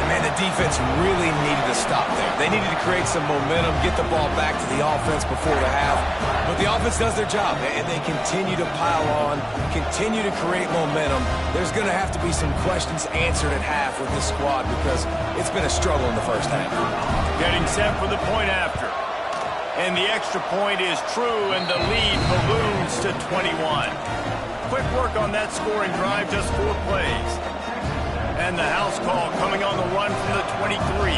And man, the defense really needed to stop there. They needed to create some momentum, get the ball back to the offense before the half. But the offense does their job, and they continue to pile on, continue to create momentum. There's going to have to be some questions answered at half with this squad because it's been a struggle in the first half. Getting set for the point after. And the extra point is true, and the lead balloons to 21. Quick work on that scoring drive, just 4 plays. And the house call coming on the run from the 23.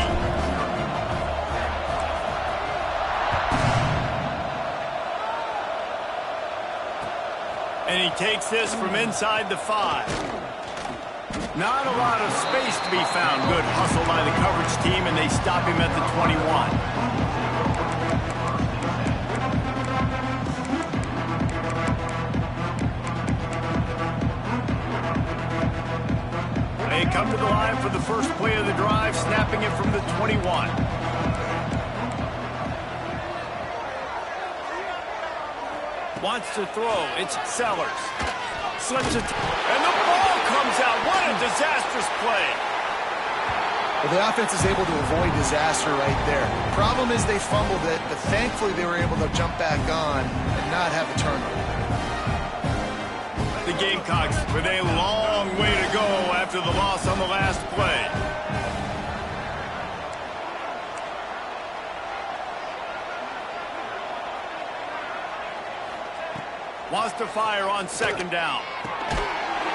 And he takes this from inside the 5. Not a lot of space to be found. Good hustle by the coverage team, and they stop him at the 21. They come to the line for the first play of the drive, snapping it from the 21. Wants to throw. It's Sellers. Slips it. And the ball comes out. What a disastrous play. Well, the offense is able to avoid disaster right there. Problem is they fumbled it, but thankfully they were able to jump back on and not have a turnover. The Gamecocks with a long way to go after the loss on the last play. Wants to fire on second down.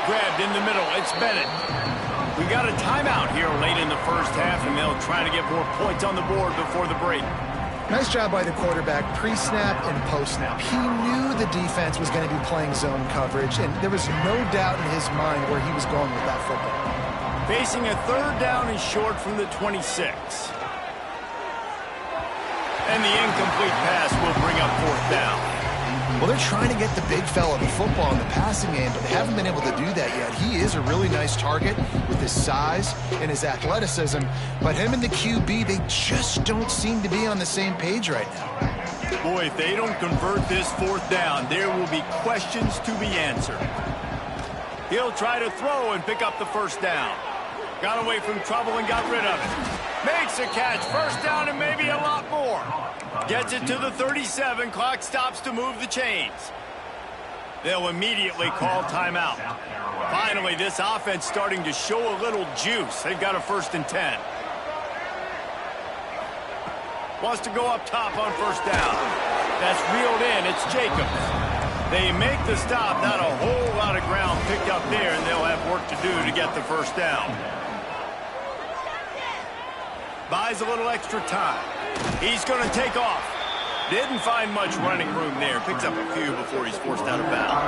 Grabbed in the middle. It's Bennett. We got a timeout here late in the first half, and they'll try to get more points on the board before the break. Nice job by the quarterback, pre-snap and post-snap. He knew the defense was going to be playing zone coverage, and there was no doubt in his mind where he was going with that football. Facing a third down and short from the 26. And the incomplete pass will bring up fourth down. Well, they're trying to get the big fella the football in the passing game, but they haven't been able to do that yet. He is a really nice target with his size and his athleticism, but him and the QB, they just don't seem to be on the same page right now. Boy, if they don't convert this fourth down, there will be questions to be answered. He'll try to throw and pick up the first down. Got away from trouble and got rid of it. Makes a catch, first down and maybe a lot more. Gets it to the 37, clock stops to move the chains. They'll immediately call timeout. Finally, this offense starting to show a little juice. They've got a 1st and 10. Wants to go up top on first down. That's reeled in, it's Jacobs. They make the stop, not a whole lot of ground picked up there, and they'll have work to do to get the first down. Buys a little extra time. He's going to take off. Didn't find much running room there. Picks up a few before he's forced out of bounds.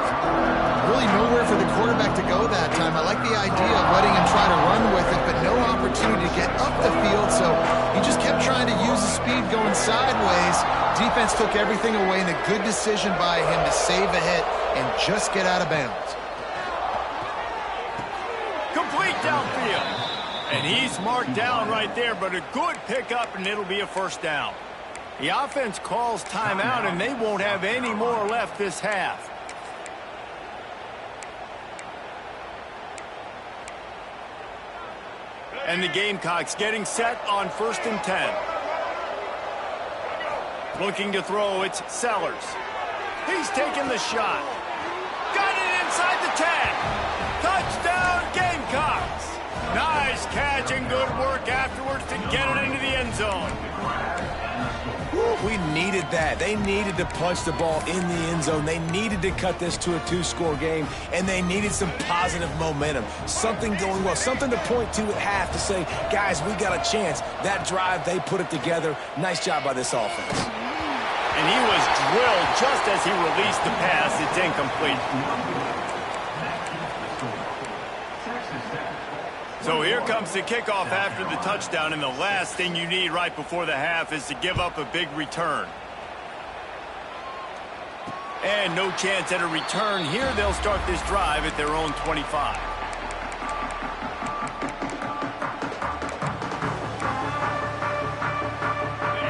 Really nowhere for the quarterback to go that time. I like the idea of letting him try to run with it, but no opportunity to get up the field, so he just kept trying to use the speed going sideways. Defense took everything away, and a good decision by him to save a hit and just get out of bounds. Complete downfield. And he's marked down right there, but a good pickup, and it'll be a first down. The offense calls timeout, and they won't have any more left this half. And the Gamecocks getting set on 1st and 10. Looking to throw, it's Sellers. He's taking the shot. Got it inside the 10. Touchdown, Gamecocks. Nice catch and good work afterwards to get it into the end zone. We needed that. They needed to punch the ball in the end zone. They needed to cut this to a 2-score game, and they needed some positive momentum. Something going well, something to point to at half to say, guys, we got a chance. That drive, they put it together. Nice job by this offense. And he was drilled just as he released the pass. It's incomplete. So here comes the kickoff after the touchdown, and the last thing you need right before the half is to give up a big return. And no chance at a return here. They'll start this drive at their own 25.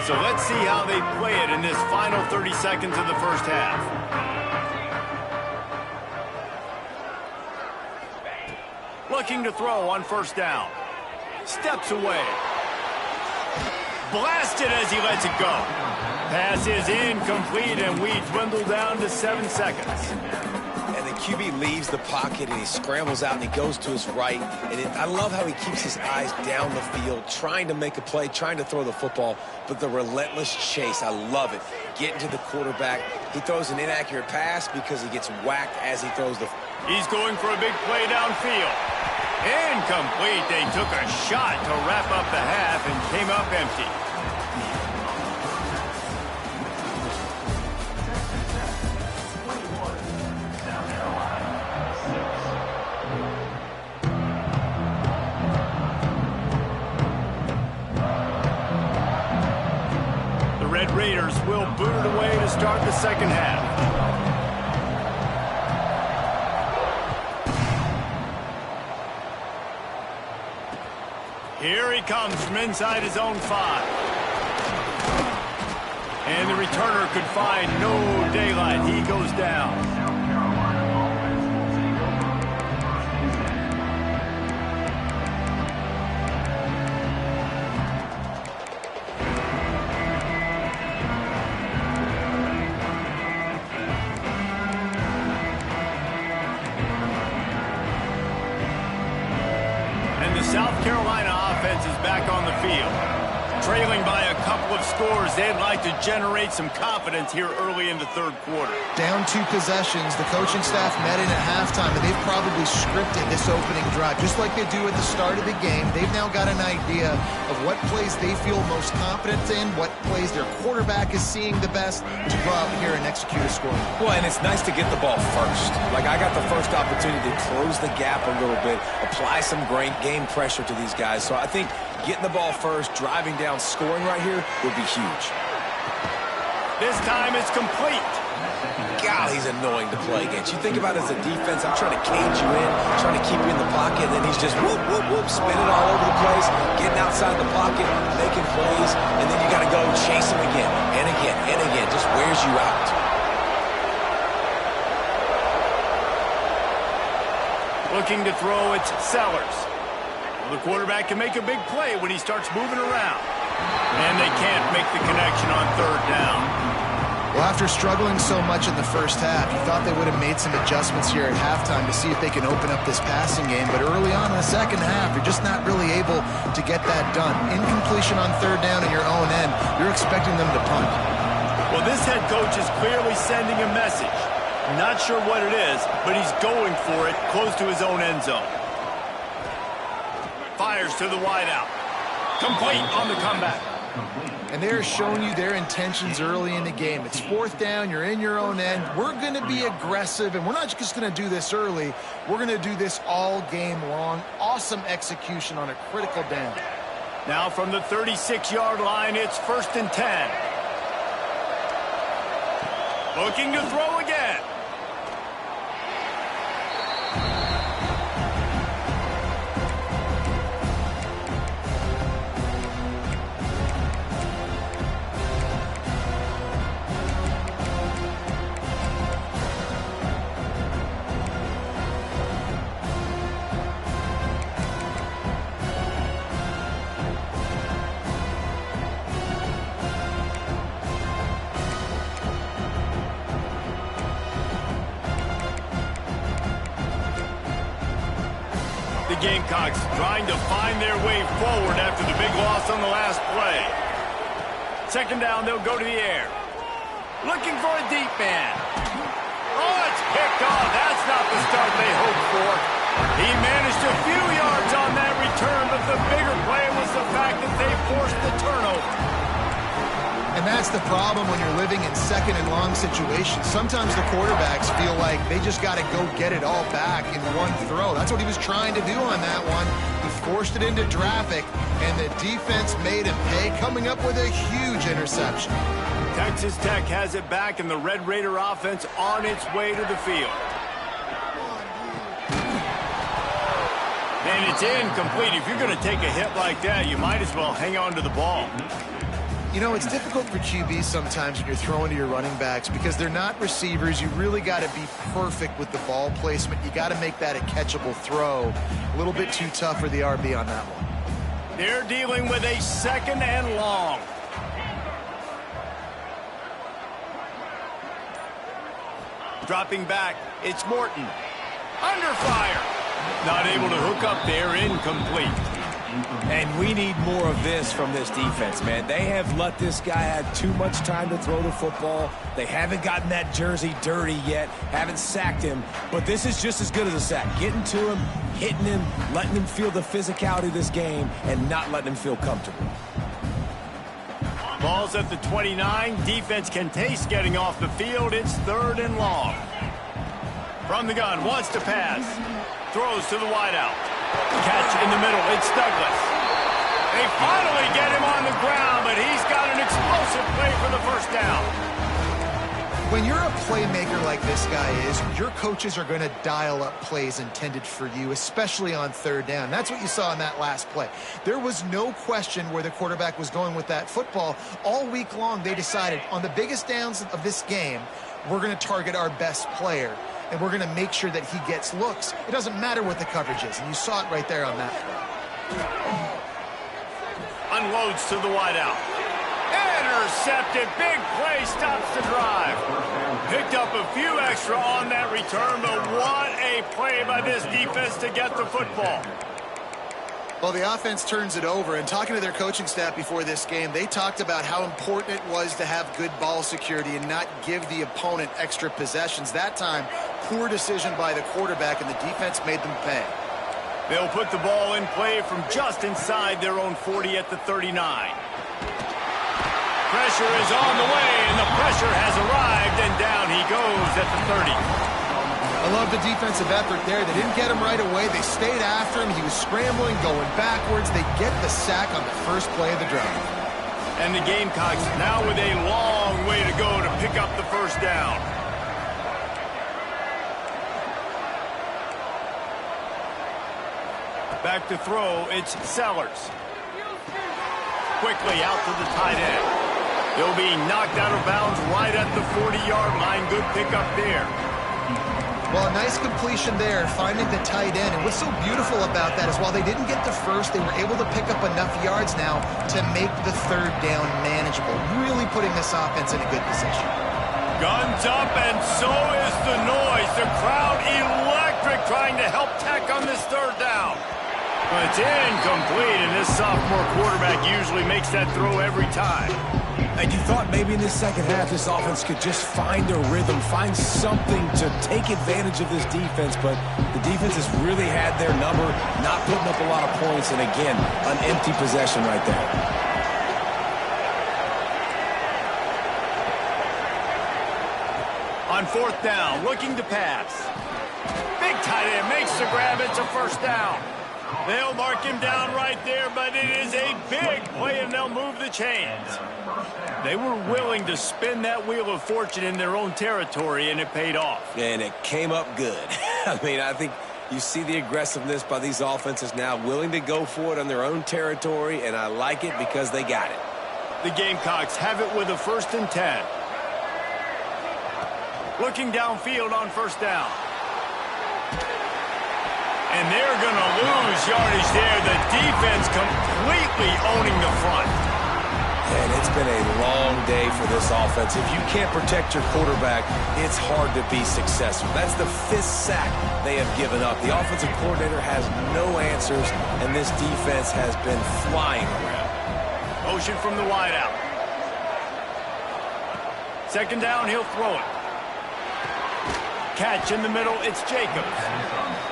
So let's see how they play it in this final 30 seconds of the first half. Looking to throw on first down. Steps away. Blasted as he lets it go. Pass is incomplete, and we dwindle down to 7 seconds. And the QB leaves the pocket, and he scrambles out, and he goes to his right. And I love how he keeps his eyes down the field, trying to make a play, trying to throw the football, but the relentless chase, I love it. Getting to the quarterback. He throws an inaccurate pass because he gets whacked as he throws the... He's going for a big play downfield. Incomplete. They took a shot to wrap up the half and came up empty. The Red Raiders will boot it away to start the second half. Here he comes from inside his own 5. And the returner could find no daylight. He goes down. South Carolina offense is back on the field. trailing by a couple of scores, they'd like to generate some confidence here early in the third quarter. Down 2 possessions, the coaching staff met in at halftime, and they've probably scripted this opening drive. Just like they do at the start of the game, they've now got an idea of what plays they feel most confident in, what plays their quarterback is seeing the best to go out here and execute a scoring. Well, and it's nice to get the ball first. Like, I got the first opportunity to close the gap a little bit, apply some game pressure to these guys. So I think getting the ball first, driving down, scoring right here would be huge. This time it's complete. God, he's annoying to play against. You think about it as a defense, I'm trying to cage you in, trying to keep you in the pocket, and then he's just whoop, whoop, whoop, spinning all over the place, getting outside the pocket, making plays, and then you got to go chase him again, and again, and again. Just wears you out. Looking to throw, it's Sellers. Well, the quarterback can make a big play when he starts moving around. And they can't make the connection on third down. Well, after struggling so much in the first half, you thought they would have made some adjustments here at halftime to see if they can open up this passing game. But early on in the second half, you're just not really able to get that done. Incompletion on third down in your own end, you're expecting them to punt. Well, this head coach is clearly sending a message. Not sure what it is, but he's going for it close to his own end zone. Fires to the wideout. Complete on the comeback. And they're showing you their intentions early in the game. It's fourth down, you're in your own end. We're going to be aggressive, and we're not just going to do this early. We're going to do this all game long. Awesome execution on a critical down. Now from the 36-yard line, it's 1st and 10. Looking to throw again. The Gamecocks trying to find their way forward after the big loss on the last play. Second down, they'll go to the air. Looking for a deep man. Oh, it's picked off. That's not the start they hoped for. He managed a few yards on that return, but the bigger play was the fact that they forced the turnover. And that's the problem when you're living in second and long situations. Sometimes the quarterbacks feel like they just got to go get it all back in one throw. That's what he was trying to do on that one. He forced it into traffic, and the defense made him pay, coming up with a huge interception. Texas Tech has it back, and the Red Raider offense on its way to the field. And it's incomplete. If you're going to take a hit like that, you might as well hang on to the ball. You know, it's difficult for QBs sometimes when you're throwing to your running backs because they're not receivers. You really got to be perfect with the ball placement. You got to make that a catchable throw. A little bit too tough for the RB on that one. They're dealing with a second and long. Dropping back, it's Morton. Under fire. Not able to hook up there, incomplete. And we need more of this from this defense, man. They have let this guy have too much time to throw the football. They haven't gotten that jersey dirty yet, haven't sacked him. But this is just as good as a sack. Getting to him, hitting him, letting him feel the physicality of this game, and not letting him feel comfortable. Ball's at the 29. Defense can taste getting off the field. It's 3rd and long. From the gun, wants to pass. Throws to the wideout. Catch in the middle. It's Douglas. They finally get him on the ground, but he's got an explosive play for the first down. When you're a playmaker like this guy is, your coaches are going to dial up plays intended for you, especially on third down. That's what you saw in that last play. There was no question where the quarterback was going with that football. All week long, they decided on the biggest downs of this game, we're going to target our best player, and we're going to make sure that he gets looks. It doesn't matter what the coverage is, and you saw it right there on that play. Unloads to the wideout. Intercepted. Big play, stops the drive. Picked up a few extra on that return, but what a play by this defense to get the football. Well, the offense turns it over, and talking to their coaching staff before this game, they talked about how important it was to have good ball security and not give the opponent extra possessions. That time, poor decision by the quarterback, and the defense made them pay. They'll put the ball in play from just inside their own 40 at the 39. Pressure is on the way, and the pressure has arrived, and down he goes at the 30. I love the defensive effort there. They didn't get him right away. They stayed after him. He was scrambling, going backwards. They get the sack on the first play of the drive. And the Gamecocks now with a long way to go to pick up the first down. Back to throw, it's Sellers. Quickly out to the tight end. He'll be knocked out of bounds right at the 40-yard line. Good pickup there. Well, a nice completion there, finding the tight end. And what's so beautiful about that is while they didn't get the first, they were able to pick up enough yards now to make the third down manageable, really putting this offense in a good position. Guns up, and so is the noise. The crowd electric trying to help Tech on this third down. But it's incomplete, and this sophomore quarterback usually makes that throw every time. And you thought maybe in the second half this offense could just find a rhythm, find something to take advantage of this defense, but the defense has really had their number, not putting up a lot of points, and again, an empty possession right there. On fourth down, looking to pass. Big tight end makes the grab. It's a first down. They'll mark him down right there, but it is a big play, and they'll move the chains. They were willing to spin that wheel of fortune in their own territory, and it paid off. And it came up good. I mean, I think you see the aggressiveness by these offenses now, willing to go for it on their own territory, and I like it because they got it. The Gamecocks have it with a 1st and 10. Looking downfield on first down. And they're going to lose yardage there. The defense completely owning the front. And it's been a long day for this offense. If you can't protect your quarterback, it's hard to be successful. That's the 5th sack they have given up. The offensive coordinator has no answers, and this defense has been flying around. Motion from the wideout. Second down, he'll throw it. Catch in the middle, it's Jacobs.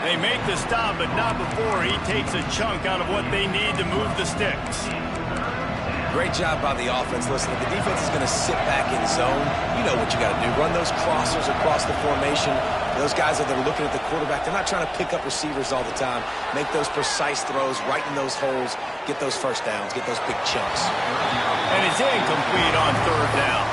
They make the stop, but not before he takes a chunk out of what they need to move the sticks. Great job by the offense. Listen, if the defense is going to sit back in zone, you know what you got to do. Run those crossers across the formation. Those guys that are looking at the quarterback, they're not trying to pick up receivers all the time. Make those precise throws right in those holes. Get those first downs. Get those big chunks. And it's incomplete on third down.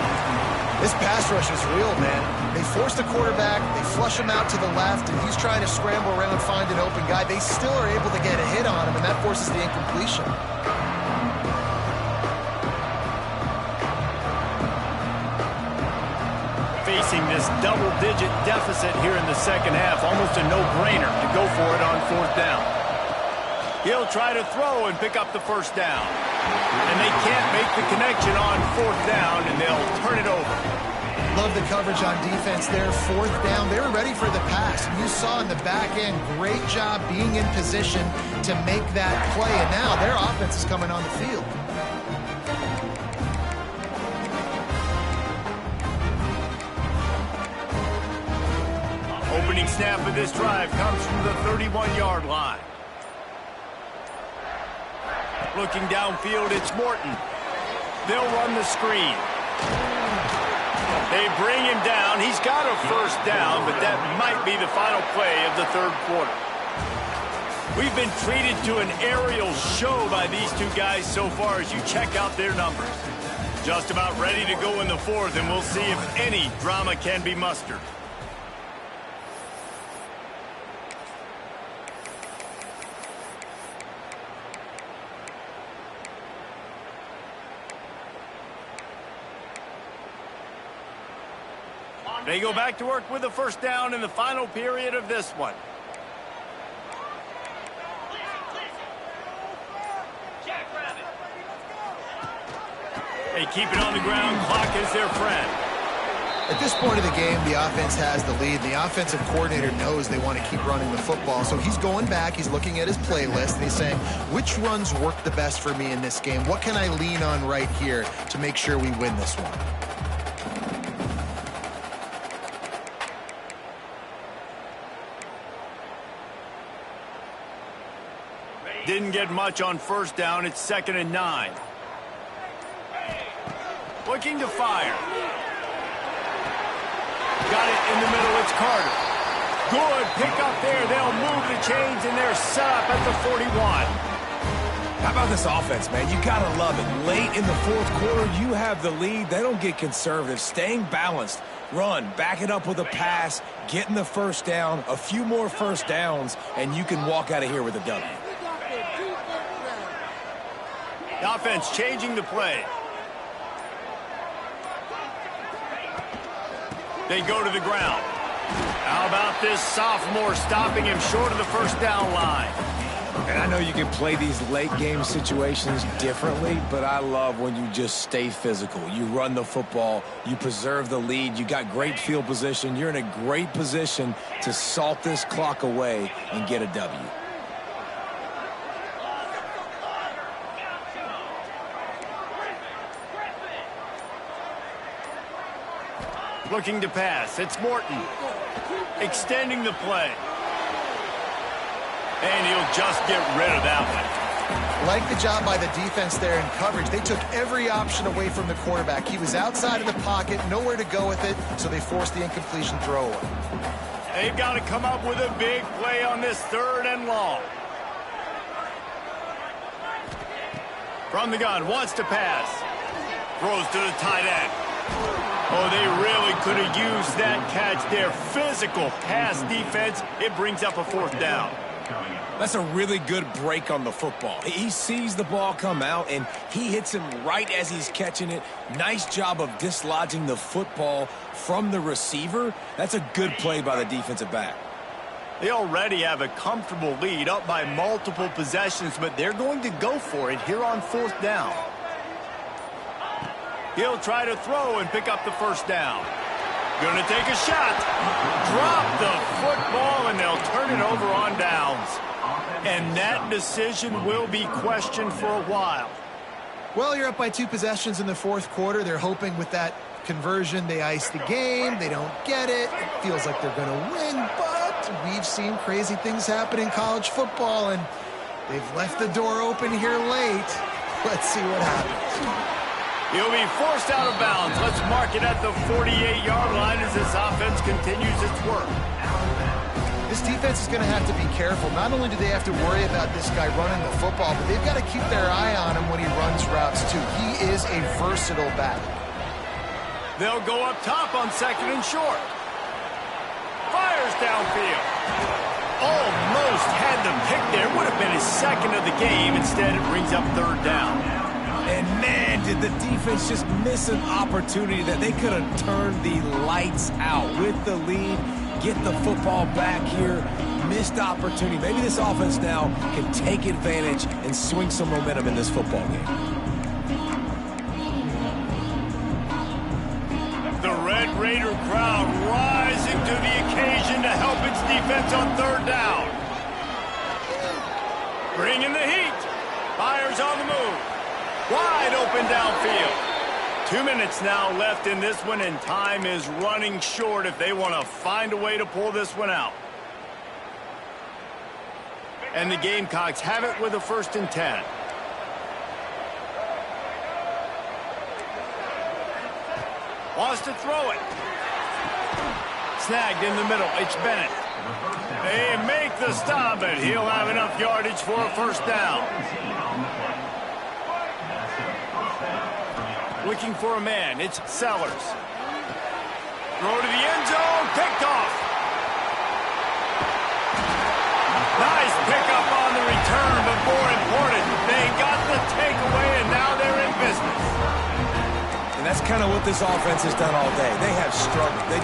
This pass rush is real, man. They force the quarterback, they flush him out to the left, and he's trying to scramble around and find an open guy. They still are able to get a hit on him, and that forces the incompletion. Facing this double-digit deficit here in the second half, almost a no-brainer to go for it on fourth down. He'll try to throw and pick up the first down. And they can't make the connection on fourth down, and they'll turn it over. Love the coverage on defense there. Fourth down, they were ready for the pass. You saw in the back end, great job being in position to make that play, and now their offense is coming on the field. Opening snap of this drive comes from the 31-yard line. Looking downfield, it's Morton. They'll run the screen. They bring him down. He's got a first down, but that might be the final play of the third quarter. We've been treated to an aerial show by these two guys so far as you check out their numbers. Just about ready to go in the fourth, and we'll see if any drama can be mustered. They go back to work with the first down in the final period of this one. They keep it on the ground. Clock is their friend. At this point of the game, the offense has the lead. The offensive coordinator knows they want to keep running the football. So he's going back, he's looking at his playlist, and he's saying, which runs work the best for me in this game? What can I lean on right here to make sure we win this one? Didn't get much on first down. It's 2nd and 9. Looking to fire. Got it in the middle. It's Carter. Good pick up there. They'll move the chains, and they're set up at the 41. How about this offense, man? You got to love it. Late in the fourth quarter, you have the lead. They don't get conservative. Staying balanced. Run, back it up with a pass, getting the first down, a few more first downs, and you can walk out of here with a W. The offense changing the play. They go to the ground. How about this sophomore stopping him short of the first down line? And I know you can play these late game situations differently, but I love when you just stay physical. You run the football, you preserve the lead, you got great field position, you're in a great position to salt this clock away and get a W. Looking to pass. It's Morton. Extending the play. And he'll just get rid of that one. Like the job by the defense there in coverage. They took every option away from the quarterback. He was outside of the pocket, nowhere to go with it, so they forced the incompletion throwaway. They've got to come up with a big play on this 3rd and long. From the gun, wants to pass. Throws to the tight end. Oh, they really could have used that catch there. Physical pass defense. It brings up a 4th down. That's a really good break on the football. He sees the ball come out, and he hits him right as he's catching it. Nice job of dislodging the football from the receiver. That's a good play by the defensive back. They already have a comfortable lead up by multiple possessions, but they're going to go for it here on 4th down. He'll try to throw and pick up the first down. Going to take a shot. Drop the football, and they'll turn it over on downs. And that decision will be questioned for a while. Well, you're up by 2 possessions in the 4th quarter. They're hoping with that conversion they ice the game. They don't get it. It feels like they're going to win, but we've seen crazy things happen in college football, and they've left the door open here late. Let's see what happens. He'll be forced out of bounds. Let's mark it at the 48-yard line as this offense continues its work. This defense is going to have to be careful. Not only do they have to worry about this guy running the football, but they've got to keep their eye on him when he runs routes, too. He is a versatile back. They'll go up top on 2nd and short. Fires downfield. Almost had the pick there. Would have been his 2nd of the game. Instead, it brings up 3rd down. And man, did the defense just miss an opportunity that they could have turned the lights out with the lead, get the football back here. Missed opportunity. Maybe this offense now can take advantage and swing some momentum in this football game. The Red Raider crowd rising to the occasion to help its defense on 3rd down. Bringing the heat. Fires on the move. Wide open downfield. 2 minutes now left in this one, and time is running short if they want to find a way to pull this one out. And the Gamecocks have it with a 1st and 10. Wants to throw it. Snagged in the middle. It's Bennett. They make the stop, but he'll have enough yardage for a 1st down. Looking for a man. It's Sellers. Throw to the end zone. Picked off. Nice pickup on the return, but more important, they got the takeaway, and now they're in business. And that's kind of what this offense has done all day. They have struggled. They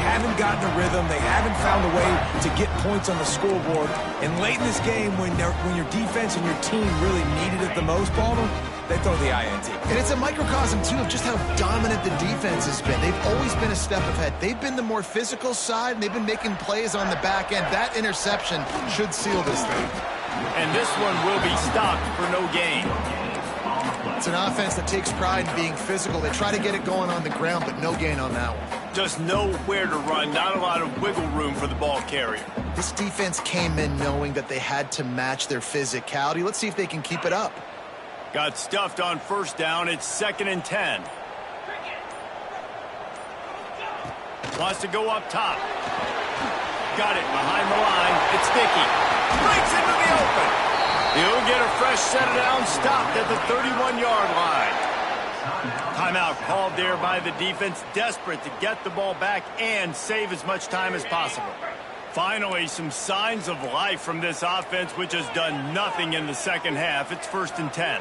haven't gotten a rhythm. They haven't found a way to get points on the scoreboard. And late in this game, when your defense and your team really needed it the most, Baltimore, They throw the INT. And it's a microcosm, too, of just how dominant the defense has been. They've always been a step ahead. They've been the more physical side, and they've been making plays on the back end. That interception should seal this thing. And this one will be stopped for no gain. It's an offense that takes pride in being physical. They try to get it going on the ground, but no gain on that one. Just nowhere to run, not a lot of wiggle room for the ball carrier. This defense came in knowing that they had to match their physicality. Let's see if they can keep it up. Got stuffed on first down. It's 2nd and 10. Wants to go up top. Got it behind the line. It's Dickey. Breaks into the open. He'll get a fresh set down, stopped at the 31-yard line. Timeout called there by the defense, desperate to get the ball back and save as much time as possible. Finally, some signs of life from this offense, which has done nothing in the second half. It's 1st and 10.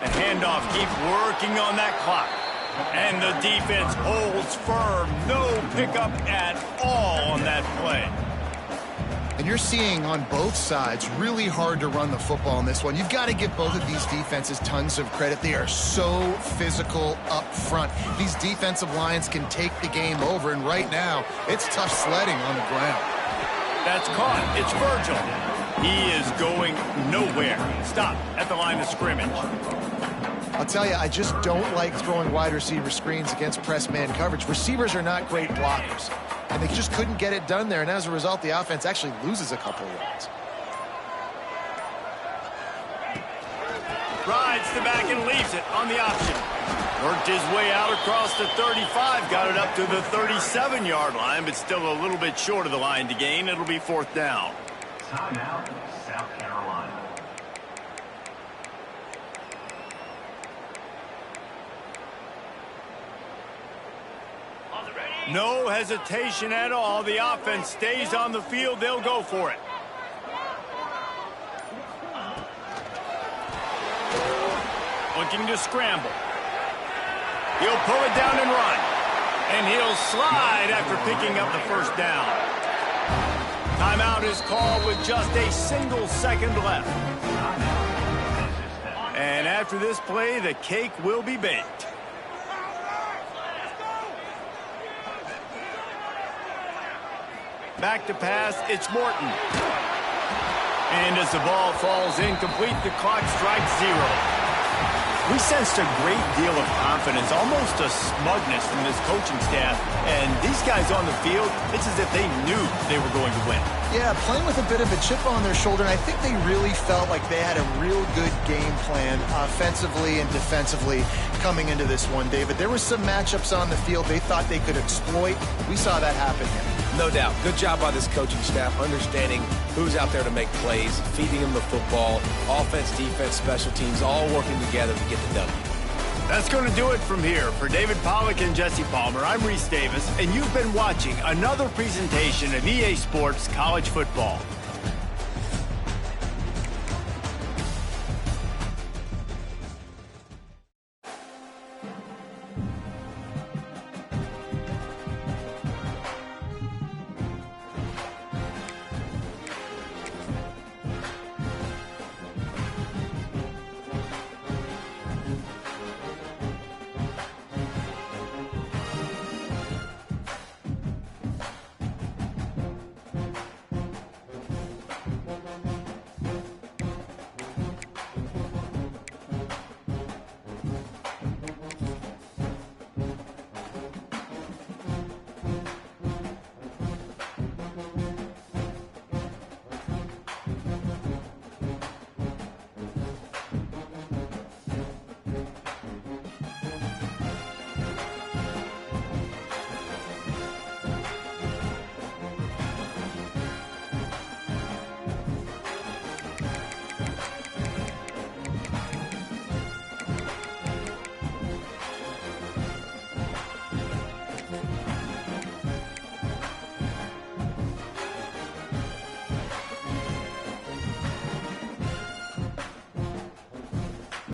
The handoff keeps working on that clock. And the defense holds firm. No pickup at all on that play. And you're seeing on both sides really hard to run the football in this one. You've got to give both of these defenses tons of credit. They are so physical up front. These defensive lines can take the game over, and right now, it's tough sledding on the ground. That's caught. It's Virgil. He is going nowhere. Stop at the line of scrimmage. I'll tell you, I just don't like throwing wide receiver screens against press man coverage. Receivers are not great blockers, and they just couldn't get it done there, and as a result, the offense actually loses a couple of yards. Rides the back and leaves it on the option. Worked his way out across the 35, got it up to the 37-yard line, but still a little bit short of the line to gain. It'll be 4th down. Timeout, South Carolina. No hesitation at all. The offense stays on the field. They'll go for it. Looking to scramble. He'll pull it down and run. And he'll slide after picking up the first down. Timeout is called with just a single second left. And after this play, the cake will be baked. Back to pass, it's Morton. And as the ball falls incomplete, the clock strikes 0. We sensed a great deal of confidence, almost a smugness from this coaching staff. And these guys on the field, it's as if they knew they were going to win. Yeah, playing with a bit of a chip on their shoulder, and I think they really felt like they had a real good game plan offensively and defensively coming into this one, David. There were some matchups on the field they thought they could exploit. We saw that happen here. No doubt. Good job by this coaching staff, understanding who's out there to make plays, feeding them the football, offense, defense, special teams, all working together to get the W. That's going to do it from here. For David Pollack and Jesse Palmer, I'm Reese Davis, and you've been watching another presentation of EA Sports College Football.